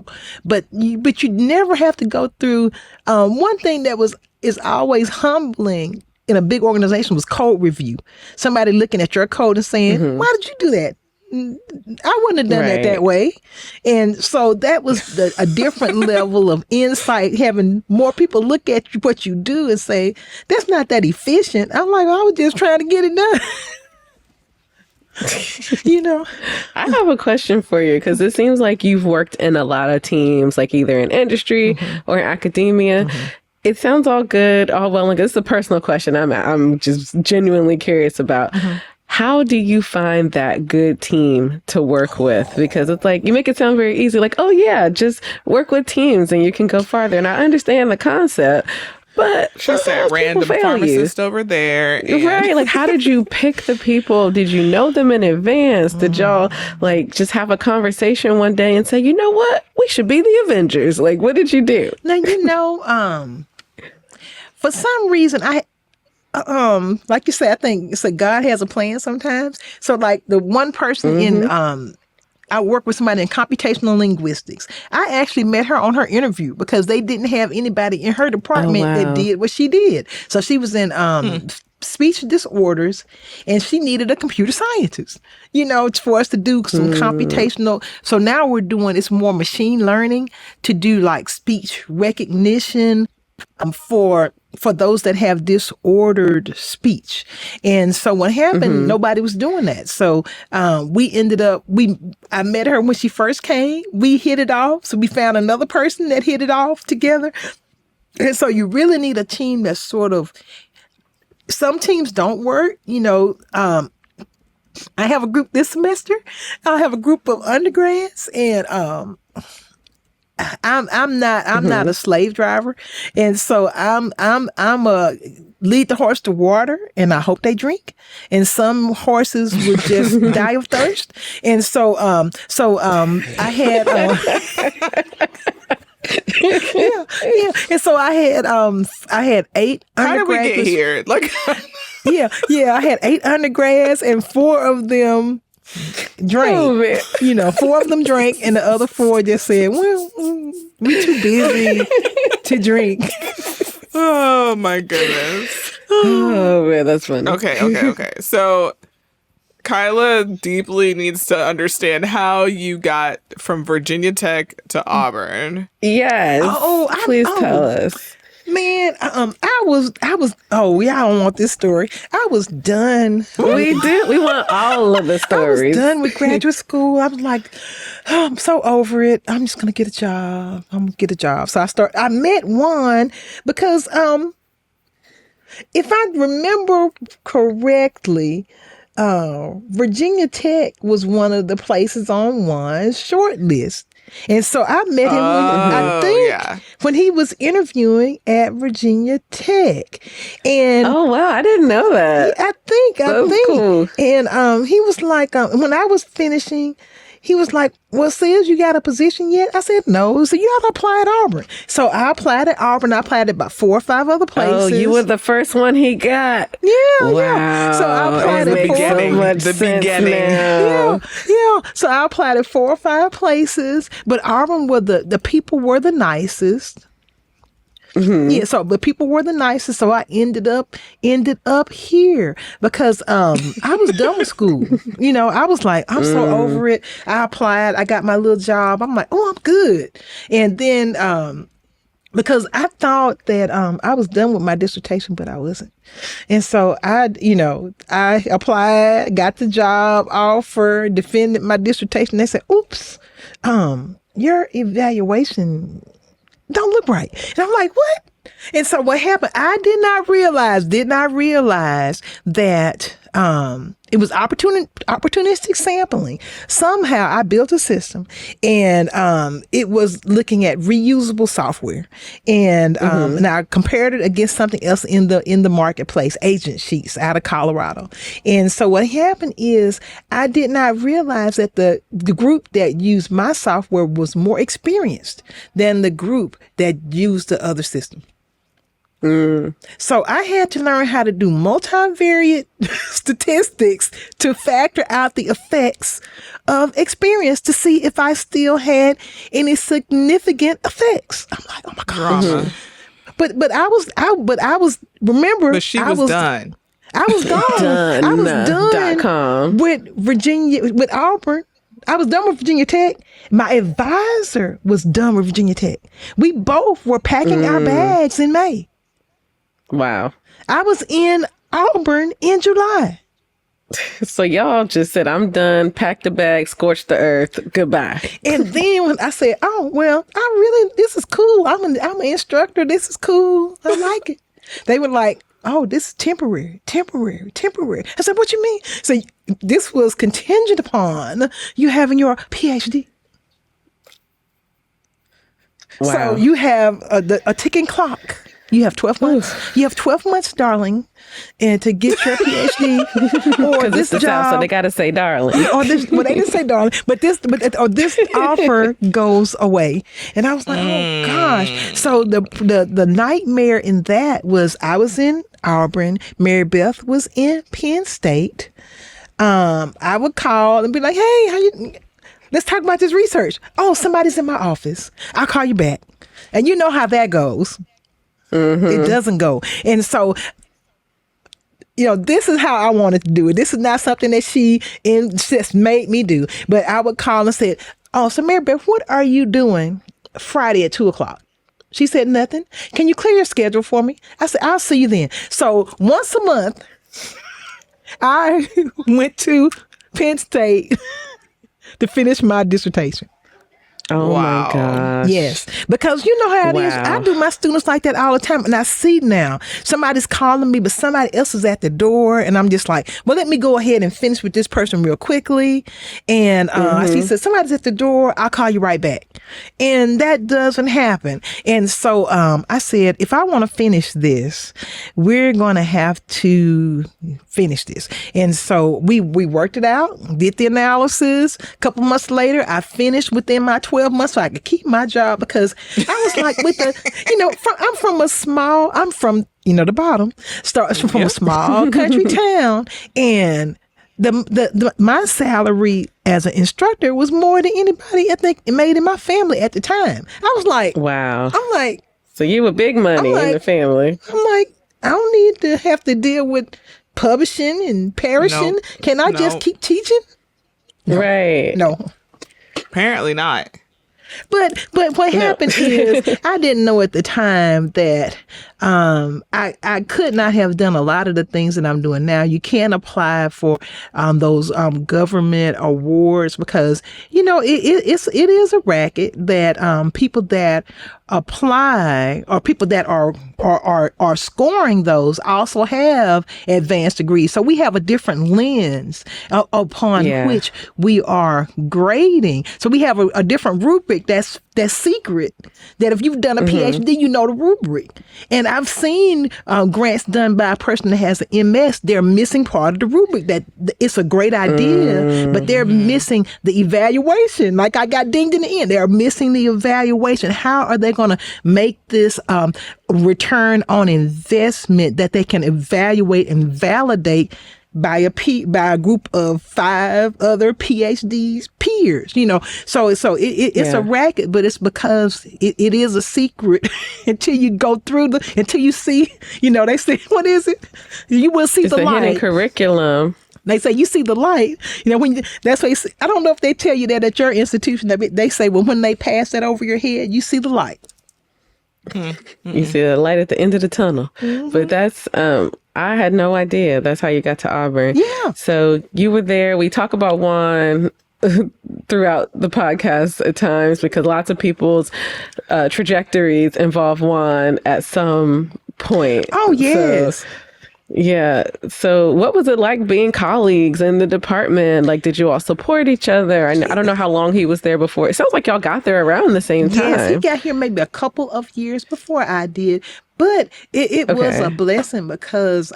But you never have to go through. One thing that is always humbling in a big organization was code review. Somebody looking at your code and saying, "Why did you do that? I wouldn't have done that way." And so that was a different level of insight, having more people look at what you do and say, that's not that efficient. I'm like, I was just trying to get it done. I have a question for you because it seems like you've worked in a lot of teams, like either in industry or in academia. It sounds all good, all well and good. It's a personal question I'm just genuinely curious about. How do you find that good team to work with? Because it's like, you make it sound very easy, like, oh yeah, just work with teams and you can go farther. And I understand the concept, but she said random pharmacist over there. Right. Like, how did you pick the people? Did you know them in advance? Did y'all like just have a conversation one day and say, you know what? We should be the Avengers. Like, what did you do? Now, for some reason, like you said, I think it's like God has a plan sometimes. So like the one person I worked with somebody in computational linguistics. I actually met her on her interview because they didn't have anybody in her department that did what she did. So she was in speech disorders and she needed a computer scientist, for us to do some computational. So now it's more machine learning to do like speech recognition for those that have disordered speech. And so what happened, nobody was doing that. So we ended up, I met her when she first came. We hit it off. So we found another person that hit it off together. And so you really need a team that's sort of, some teams don't work, I have a group this semester. I have a group of undergrads, and I'm not a slave driver, and so I'm a lead the horse to water, and I hope they drink. And some horses would just die of thirst, and so I had. Yeah. And so I had 8 undergrads. How did we get here? Like, I had 8 undergrads, and 4 of them drank. Oh, 4 of them drank, and the other 4 just said, "Well, we're too busy to drink." Oh my goodness. Oh man, that's funny. Okay. So Kyla deeply needs to understand how you got from Virginia Tech to Auburn. Yes. Please tell us. Man, I was. Oh, y'all don't want this story. I was done. We do. We want all of the stories. I was done with graduate school. I was like, oh, I'm so over it. I'm just gonna get a job. So I met one because if I remember correctly, Virginia Tech was one of the places on one's short list. And so I met him when he was interviewing at Virginia Tech. And oh wow, I didn't know that. I think. Cool. And he was like, when I was finishing, he was like, "Well, Seals, you got a position yet?" I said, "No." So you ought to apply at Auburn. So I applied at Auburn. I applied at about 4 or 5 other places. Oh, you were the first one he got. Yeah. Wow. Yeah. So I applied at the beginning. Yeah. So I applied at 4 or 5 places, but Auburn the people were the nicest. Mm-hmm. Yeah, so the people were the nicest, so I ended up here because I was done with school. I was like, I'm so over it. I applied, I got my little job. I'm like, oh, I'm good. And then because I thought that I was done with my dissertation, but I wasn't. And so I applied, got the job offer, defended my dissertation. They said, "Oops, your evaluation don't look right." And I'm like, "What?" And so what happened, I did not realize that it was opportunistic sampling. Somehow I built a system, and it was looking at reusable software, and I compared it against something else in the marketplace, Agent Sheets out of Colorado. And so what happened is I did not realize that the group that used my software was more experienced than the group that used the other system. So I had to learn how to do multivariate statistics to factor out the effects of experience to see if I still had any significant effects. I'm like, oh my gosh. But I was remember. But she was done. I was gone. I was done with Auburn. I was done with Virginia Tech. My advisor was done with Virginia Tech. We both were packing our bags in May. Wow. I was in Auburn in July. So y'all just said, "I'm done, pack the bag, scorch the earth, goodbye." And then when I said, "Oh, well, this is cool. I'm an instructor. This is cool. I like it." They were like, "Oh, this is temporary. I said, "What you mean?" So this was contingent upon you having your PhD. Wow. So you have a ticking clock. You have 12 months. You have 12 months, darling, and to get your PhD or this job. South, so they got to say darling. Or this, well, they didn't say darling, but this offer goes away. And I was like, oh gosh. So the nightmare in that was I was in Auburn. Mary Beth was in Penn State. I would call and be like, "Hey, let's talk about this research." "Oh, somebody's in my office. I'll call you back." And you know how that goes. It doesn't go. And so, this is how I wanted to do it. This is not something that she just made me do. But I would call and say, "Oh, so Mary Beth, what are you doing Friday at 2:00? She said, "Nothing." "Can you clear your schedule for me?" I said, "I'll see you then." So once a month, I went to Penn State to finish my dissertation. Oh Wow. my gosh. Yes, because you know how it is. Wow. I do my students like that all the time, and I see now somebody's calling me, but somebody else is at the door, and I'm just like, well, let me go ahead and finish with this person real quickly. And I see so somebody's at the door. I'll call you right back, and that doesn't happen. And so I said, if I want to finish this, we're going to have to finish this. And so we worked it out, did the analysis. A couple months later, I finished within my 12 months so I could keep my job, because I was like, with the, I'm from the bottom, starts from a small country town, and my salary as an instructor was more than anybody I think made in my family at the time. I was like, Wow. I'm like, So you were big money in the family. I'm like, I don't need to have to deal with publishing and perishing. Nope. Can I just keep teaching? Right. No. Apparently not. But what happened is I didn't know at the time that I could not have done a lot of the things that I'm doing now. You can't apply for those government awards because it is a racket that people that apply or people that are scoring those also have advanced degrees. So we have a different lens upon which we are grading. So we have a different rubric that's secret, that if you've done a PhD, you know the rubric. And I've seen grants done by a person that has an MS. They're missing part of the rubric. That it's a great idea, but they're missing the evaluation. Like I got dinged in the end. They're missing the evaluation. How are they going to make this return on investment that they can evaluate and validate by a group of 5 other PhDs peers, so it's a racket, but it's because it is a secret until you go through until you see, they say, what is it? You will see It's the a light. hidden curriculum. They say you see the light. That's what I don't know if they tell you that at your institution. They say, well, when they pass that over your head, you see the light. You see the light at the end of the tunnel. But that's I had no idea that's how you got to Auburn. Yeah. So you were there. We talk about Juan throughout the podcast at times because lots of people's trajectories involve Juan at some point. Oh, yes. So, yeah. So what was it like being colleagues in the department? Like, did you all support each other? I don't know how long he was there before. It sounds like y'all got there around the same time. Yes, he got here maybe a couple of years before I did. But it was a blessing because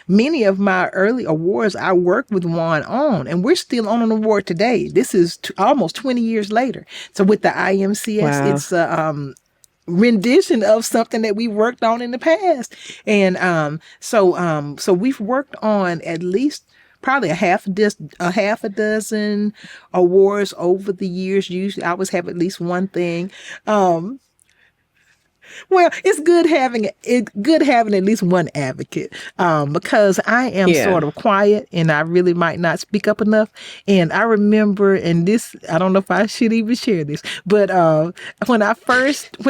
many of my early awards I worked with Juan on, and we're still on an award today. This is almost 20 years later. So with the IMCS, it's a rendition of something that we worked on in the past. And so we've worked on at least probably a half a dozen awards over the years. Usually I always have at least one thing. Well, it's good having at least one advocate because I am sort of quiet and I really might not speak up enough. And I remember, and this, I don't know if I should even share this, but when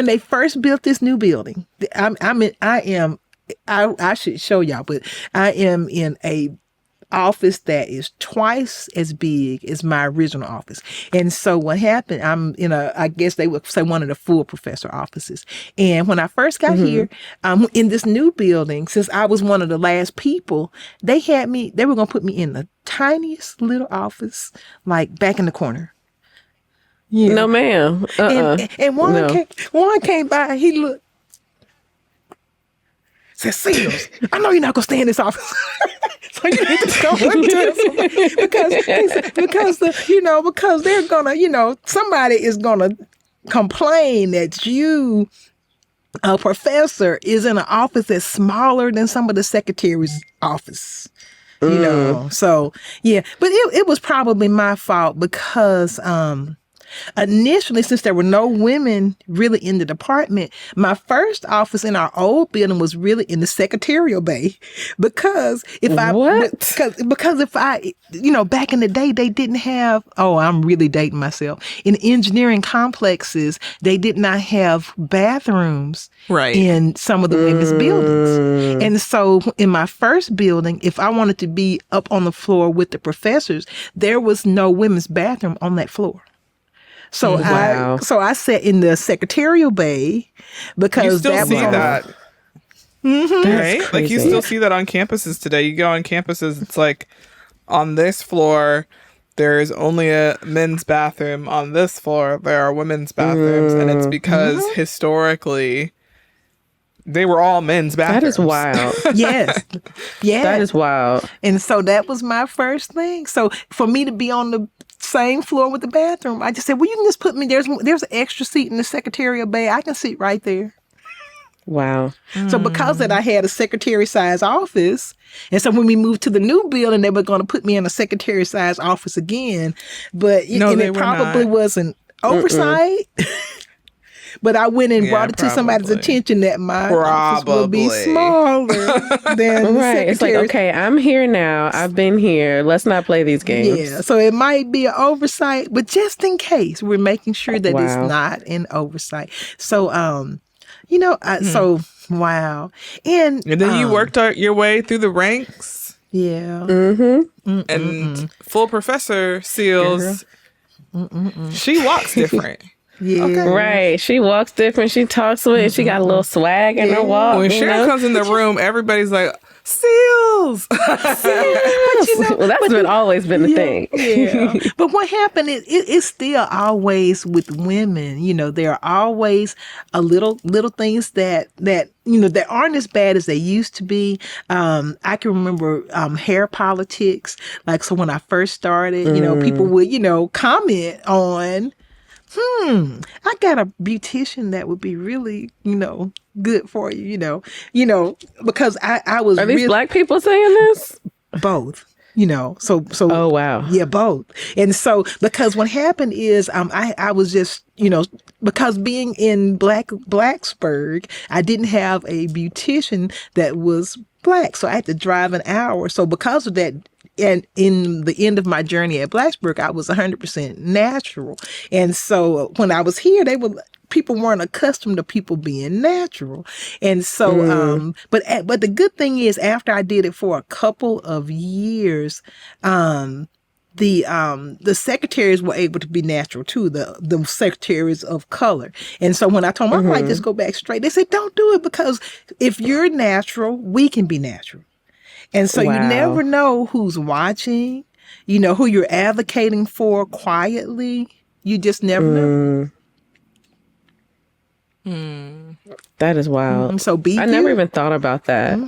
they first built this new building, I should show y'all, but I am in a office that is twice as big as my original office. And so what happened, I'm in I guess they would say one of the full professor offices. And when I first got here, in this new building, since I was one of the last people, they were going to put me in the tiniest little office, like back in the corner. Yeah. No, ma'am. And Juan came by, he looked, said, Seals, I know you're not going to stay in this office. So you need to go and tell somebody because they're gonna, somebody is gonna complain that you, a professor, is in an office that's smaller than some of the secretary's office. So yeah, but it was probably my fault because initially, since there were no women really in the department, my first office in our old building was really in the secretarial bay because if I back in the day, they didn't have, I'm really dating myself. In engineering complexes, they did not have bathrooms in some of the women's buildings. And so in my first building, if I wanted to be up on the floor with the professors, there was no women's bathroom on that floor. So Wow. I sat in the secretarial bay because You still that see was on that, That's right? Like you crazy. still see that on campuses today. You go on campuses, it's like on this floor, there's only a men's bathroom. On this floor, there are women's bathrooms, and it's because historically they were all men's That bathrooms. is wild. yes, yes. That is wild. And so that was my first thing. So for me to be on the same floor with the bathroom, I just said, well, you can just put me, there's an extra seat in the secretarial bay. I can sit right there. Wow. So because that I had a secretary size office, and so when we moved to the new building, they were going to put me in a secretary size office again, but They it were probably not. wasn't oversight. But I went and brought it to somebody's probably. attention that my office will be Probably. smaller than the Right. It's like, secretary's. okay, I'm here now. I've been here. Let's not play these games. Yeah, so it might be an oversight, but just in case, we're making sure that it's Wow. not an oversight. So, so wow, and then you worked out your way through the ranks, yeah, and full Professor Seals, she walks different. yeah, Right. She walks different. She talks with it. She got a little swag in her walk. When you Cheryl know? comes in the room, everybody's like, Seals! Well, that's always been the thing. Yeah. But what happened is it's still always with women. There are always a little things that that aren't as bad as they used to be. I can remember hair politics. Like, so when I first started, people would, comment on, I got a beautician that would be really, good for you, because I was Are these really black people saying this? both. So Oh, wow. yeah, both. And so because what happened is I was just because being in Blacksburg, I didn't have a beautician that was black, so I had to drive an hour. So because of that, and in the end of my journey at Blacksburg, I was 100% natural. And so when I was here, people weren't accustomed to people being natural. And so, but the good thing is, after I did it for a couple of years, the secretaries were able to be natural too, the secretaries of color. And so when I told them, I might just go back straight, they said, don't do it, because if you're natural, we can be natural. And so Wow. you never know who's watching, who you're advocating for quietly. You just never know. That is wild. So be I you. never even thought about that.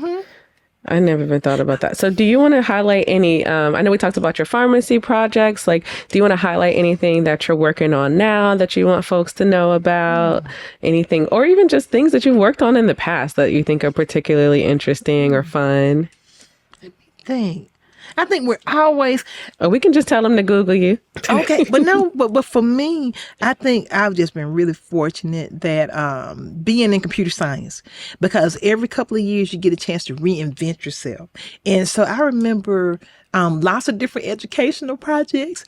I never even thought about that. So do you want to highlight any, I know we talked about your pharmacy projects. Like, do you want to highlight anything that you're working on now that you want folks to know about? Anything, or even just things that you've worked on in the past that you think are particularly interesting or fun? I think we're always Or we can just tell them to Google you. okay, but no, but for me, I think I've just been really fortunate that being in computer science, because every couple of years you get a chance to reinvent yourself. And so I remember lots of different educational projects.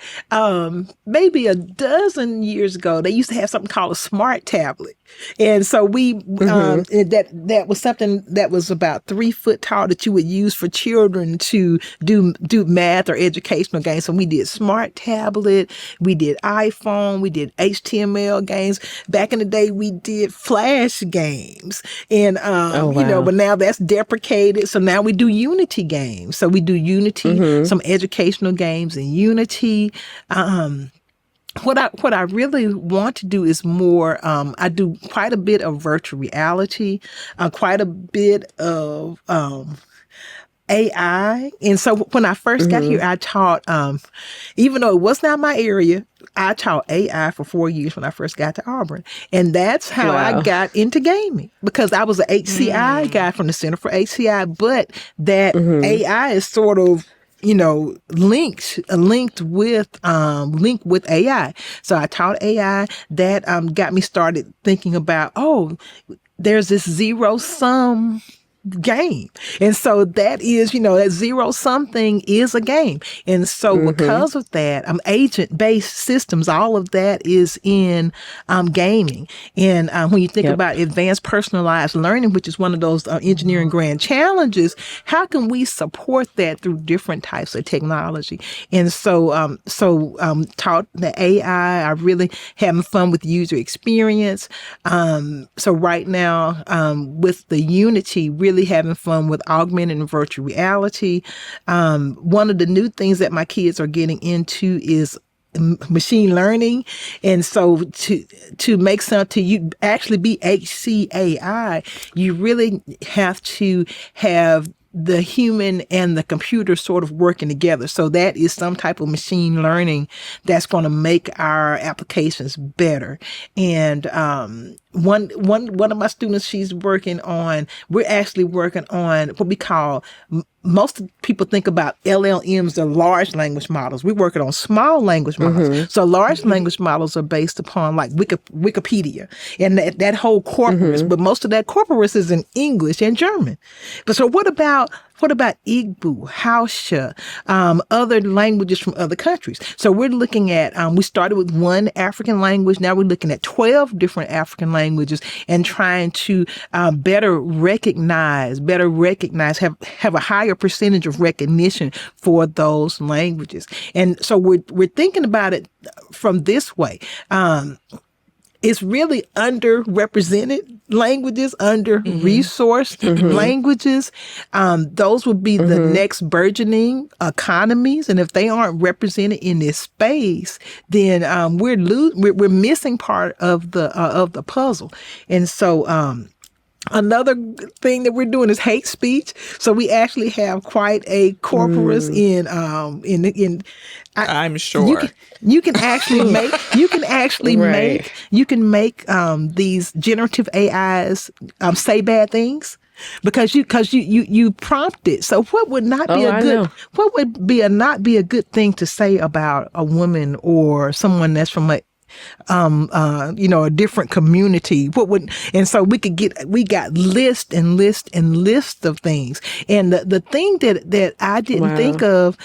Maybe a dozen years ago, they used to have something called a smart tablet. And so we that was something that was about 3 foot tall that you would use for children to do math or educational games. So we did smart tablet, we did iPhone, we did HTML games. Back in the day, we did Flash games, and but now that's deprecated. So now we do Unity games. So we do Unity, some educational games in Unity. What I really want to do is more, I do quite a bit of virtual reality, quite a bit of AI. And so when I first got here, I taught, even though it was not my area, I taught AI for 4 years when I first got to Auburn. And that's how I got into gaming, because I was an HCI guy from the Center for HCI, but that AI is sort of linked with AI. So I taught AI. That got me started thinking about, there's this zero sum game. And so that is, that zero sum thing is a game. And so because of that, agent-based systems, all of that is in gaming. And when you think about advanced personalized learning, which is one of those engineering grand challenges, how can we support that through different types of technology? And so, taught the AI, I'm really having fun with user experience. So right now, with the Unity, really having fun with augmented and virtual reality. One of the new things that my kids are getting into is machine learning. And so to make something, you actually be HCAI, you really have to have the human and the computer sort of working together. So that is some type of machine learning that's going to make our applications better. And one of my students, we're actually working on what we call, most people think about LLMs, the large language models. We're working on small language models. So large language models are based upon like Wikipedia and that whole corpus, but most of that corpus is in English and German. But so what about Igbo, Hausa, other languages from other countries? So we're looking at, we started with one African language. Now we're looking at 12 different African languages and trying to better recognize, have a higher percentage of recognition for those languages. And so we're thinking about it from this way. It's really underrepresented languages, under-resourced languages. Those would be the next burgeoning economies. And if they aren't represented in this space, then we're missing part of the puzzle. And so another thing that we're doing is hate speech. So we actually have quite a corpus I'm sure you can actually make these generative AIs say bad things because you prompt it. So what would not be a good thing to say about a woman or someone that's from a different community? And so we got list of things. And the thing that I didn't think of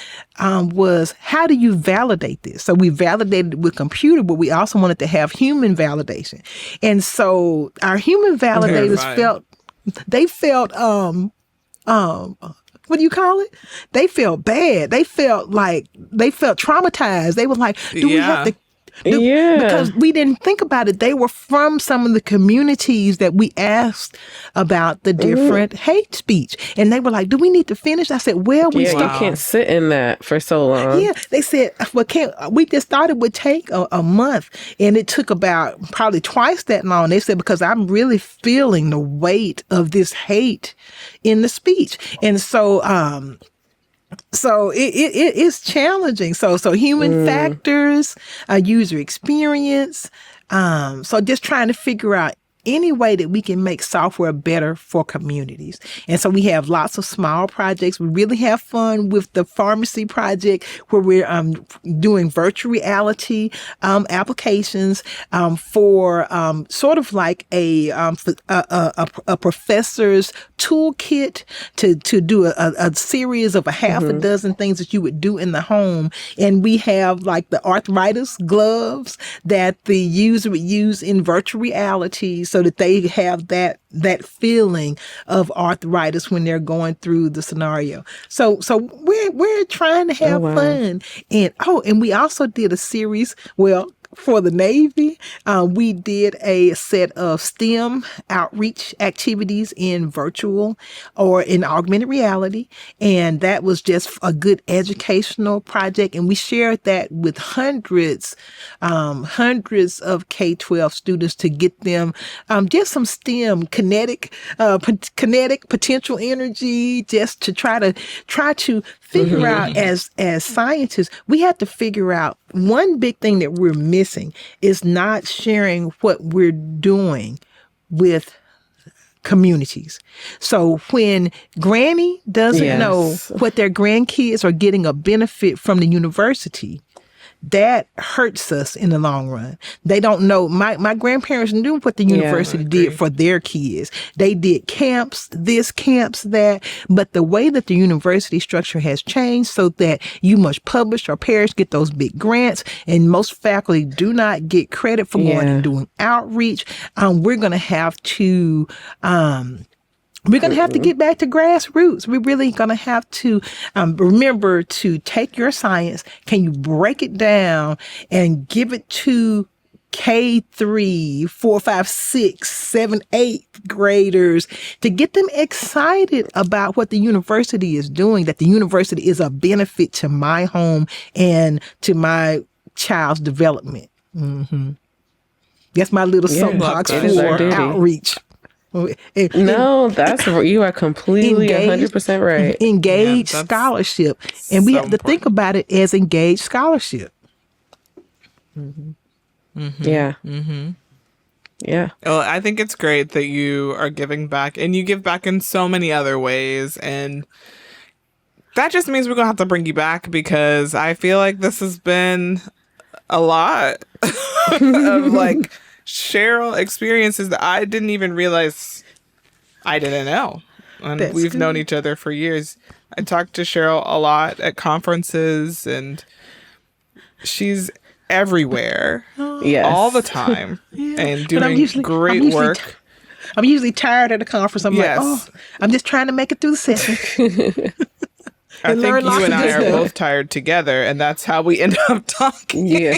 was, how do you validate this? So we validated it with computer, but we also wanted to have human validation. And so our human validators felt what do you call it? They felt bad. They felt traumatized. They were like, do we have to? Because we didn't think about it. They were from some of the communities that we asked about the different hate speech. And they were like, do we need to finish? I said, well, you can't sit in that for so long. Yeah. They said, we just thought it would take a month. And it took about probably twice that long. They said, because I'm really feeling the weight of this hate in the speech. And so, it is challenging. So human factors, user experience. So just trying to figure out any way that we can make software better for communities. And so we have lots of small projects. We really have fun with the pharmacy project where we're doing virtual reality applications for sort of like a professor's toolkit to do a series of a half a dozen things that you would do in the home. And we have like the arthritis gloves that the user would use in virtual reality, so that they have that feeling of arthritis when they're going through the scenario. So we're trying to have fun. And we also did a series, for the Navy, we did a set of STEM outreach activities in virtual or in augmented reality. And that was just a good educational project. And we shared that with hundreds of K-12 students to get them just some STEM kinetic potential energy, just to try to figure out as scientists, we have to figure out one big thing that we're missing is not sharing what we're doing with communities. So when Granny doesn't know what their grandkids are getting a benefit from the university, that hurts us in the long run. They don't know. My grandparents knew what the university did for their kids. They did camps, this, camps, that. But the way that the university structure has changed so that you must publish or parents get those big grants, and most faculty do not get credit for going and doing outreach. We're going to have to get back to grassroots. We're really going to have to remember to take your science. Can you break it down and give it to K3, 4, 5, 6, 7, 8 graders to get them excited about what the university is doing, that the university is a benefit to my home and to my child's development. Mm-hmm. That's my little soapbox for outreach. No, you are completely 100% right. Engaged scholarship. And we have to think about it as engaged scholarship. Mm-hmm. Mm-hmm. Yeah. Mm-hmm. Yeah. Well, I think it's great that you are giving back, and you give back in so many other ways. And that just means we're going to have to bring you back, because I feel like this has been a lot of like Cheryl experiences that I didn't even realize I didn't know. And we've known each other for years. I talked to Cheryl a lot at conferences, and she's everywhere all the time and doing great work. I'm usually tired at the conference. I'm like, I'm just trying to make it through the session. I think you and I are both tired together, and that's how we end up talking. Yeah.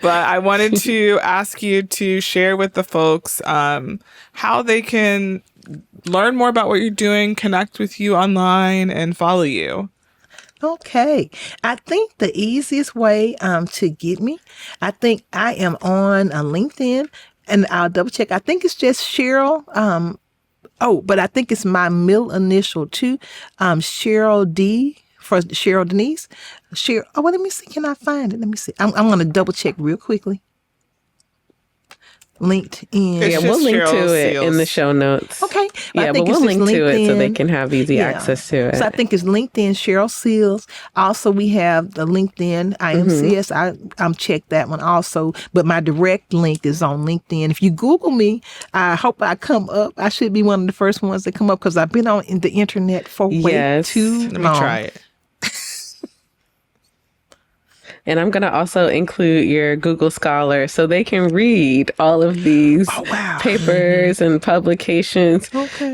But I wanted to ask you to share with the folks how they can learn more about what you're doing, connect with you online, and follow you. Okay. I think the easiest way to get me, I think I am on LinkedIn, and I'll double check. I think it's just Cheryl. But I think it's my middle initial too. Cheryl D for Cheryl Denise. Cheryl. Oh, well, let me see. Can I find it? Let me see. I'm going to double check real quickly. LinkedIn. Yeah, we'll link to it in the show notes. Okay. Yeah, but we'll link to it so they can have easy access to it. So I think it's LinkedIn, Cheryl Seals. Also, we have the LinkedIn IMCS. I checked that one also, but my direct link is on LinkedIn. If you Google me, I hope I come up. I should be one of the first ones that come up, because I've been on the internet for way too long. Let me try it. And I'm going to also include your Google Scholar so they can read all of these papers and publications. Okay.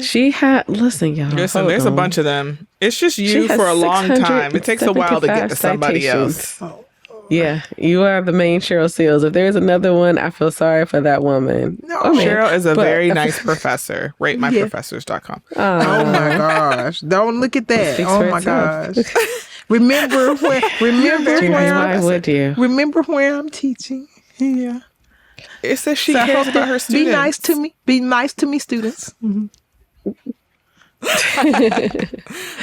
Listen, y'all. Listen, there's a bunch of them. It's just you for a long time. It takes a while to get to somebody else. Yeah, you are the main Cheryl Seals. If there's another one, I feel sorry for that woman. No, Cheryl is a very nice professor. RateMyProfessors.com. Oh my gosh. Don't look at that. Oh my gosh. Remember where I'm teaching. Yeah. It says she cares about her students. Be nice to me. Be nice to me, students. Mm-hmm.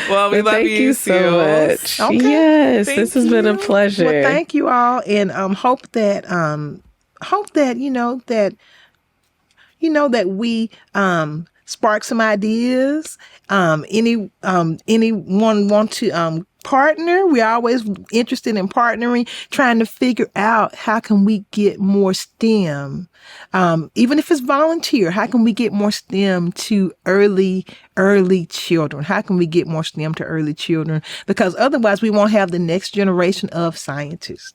Well, we love you so much. Okay. Yes, this has been a pleasure. Well, thank you all, and hope that we spark some ideas. Anyone want to partner? We're always interested in partnering, trying to figure out how can we get more STEM, even if it's volunteer. How can we get more STEM to early children? How can we get more STEM to early children? Because otherwise we won't have the next generation of scientists.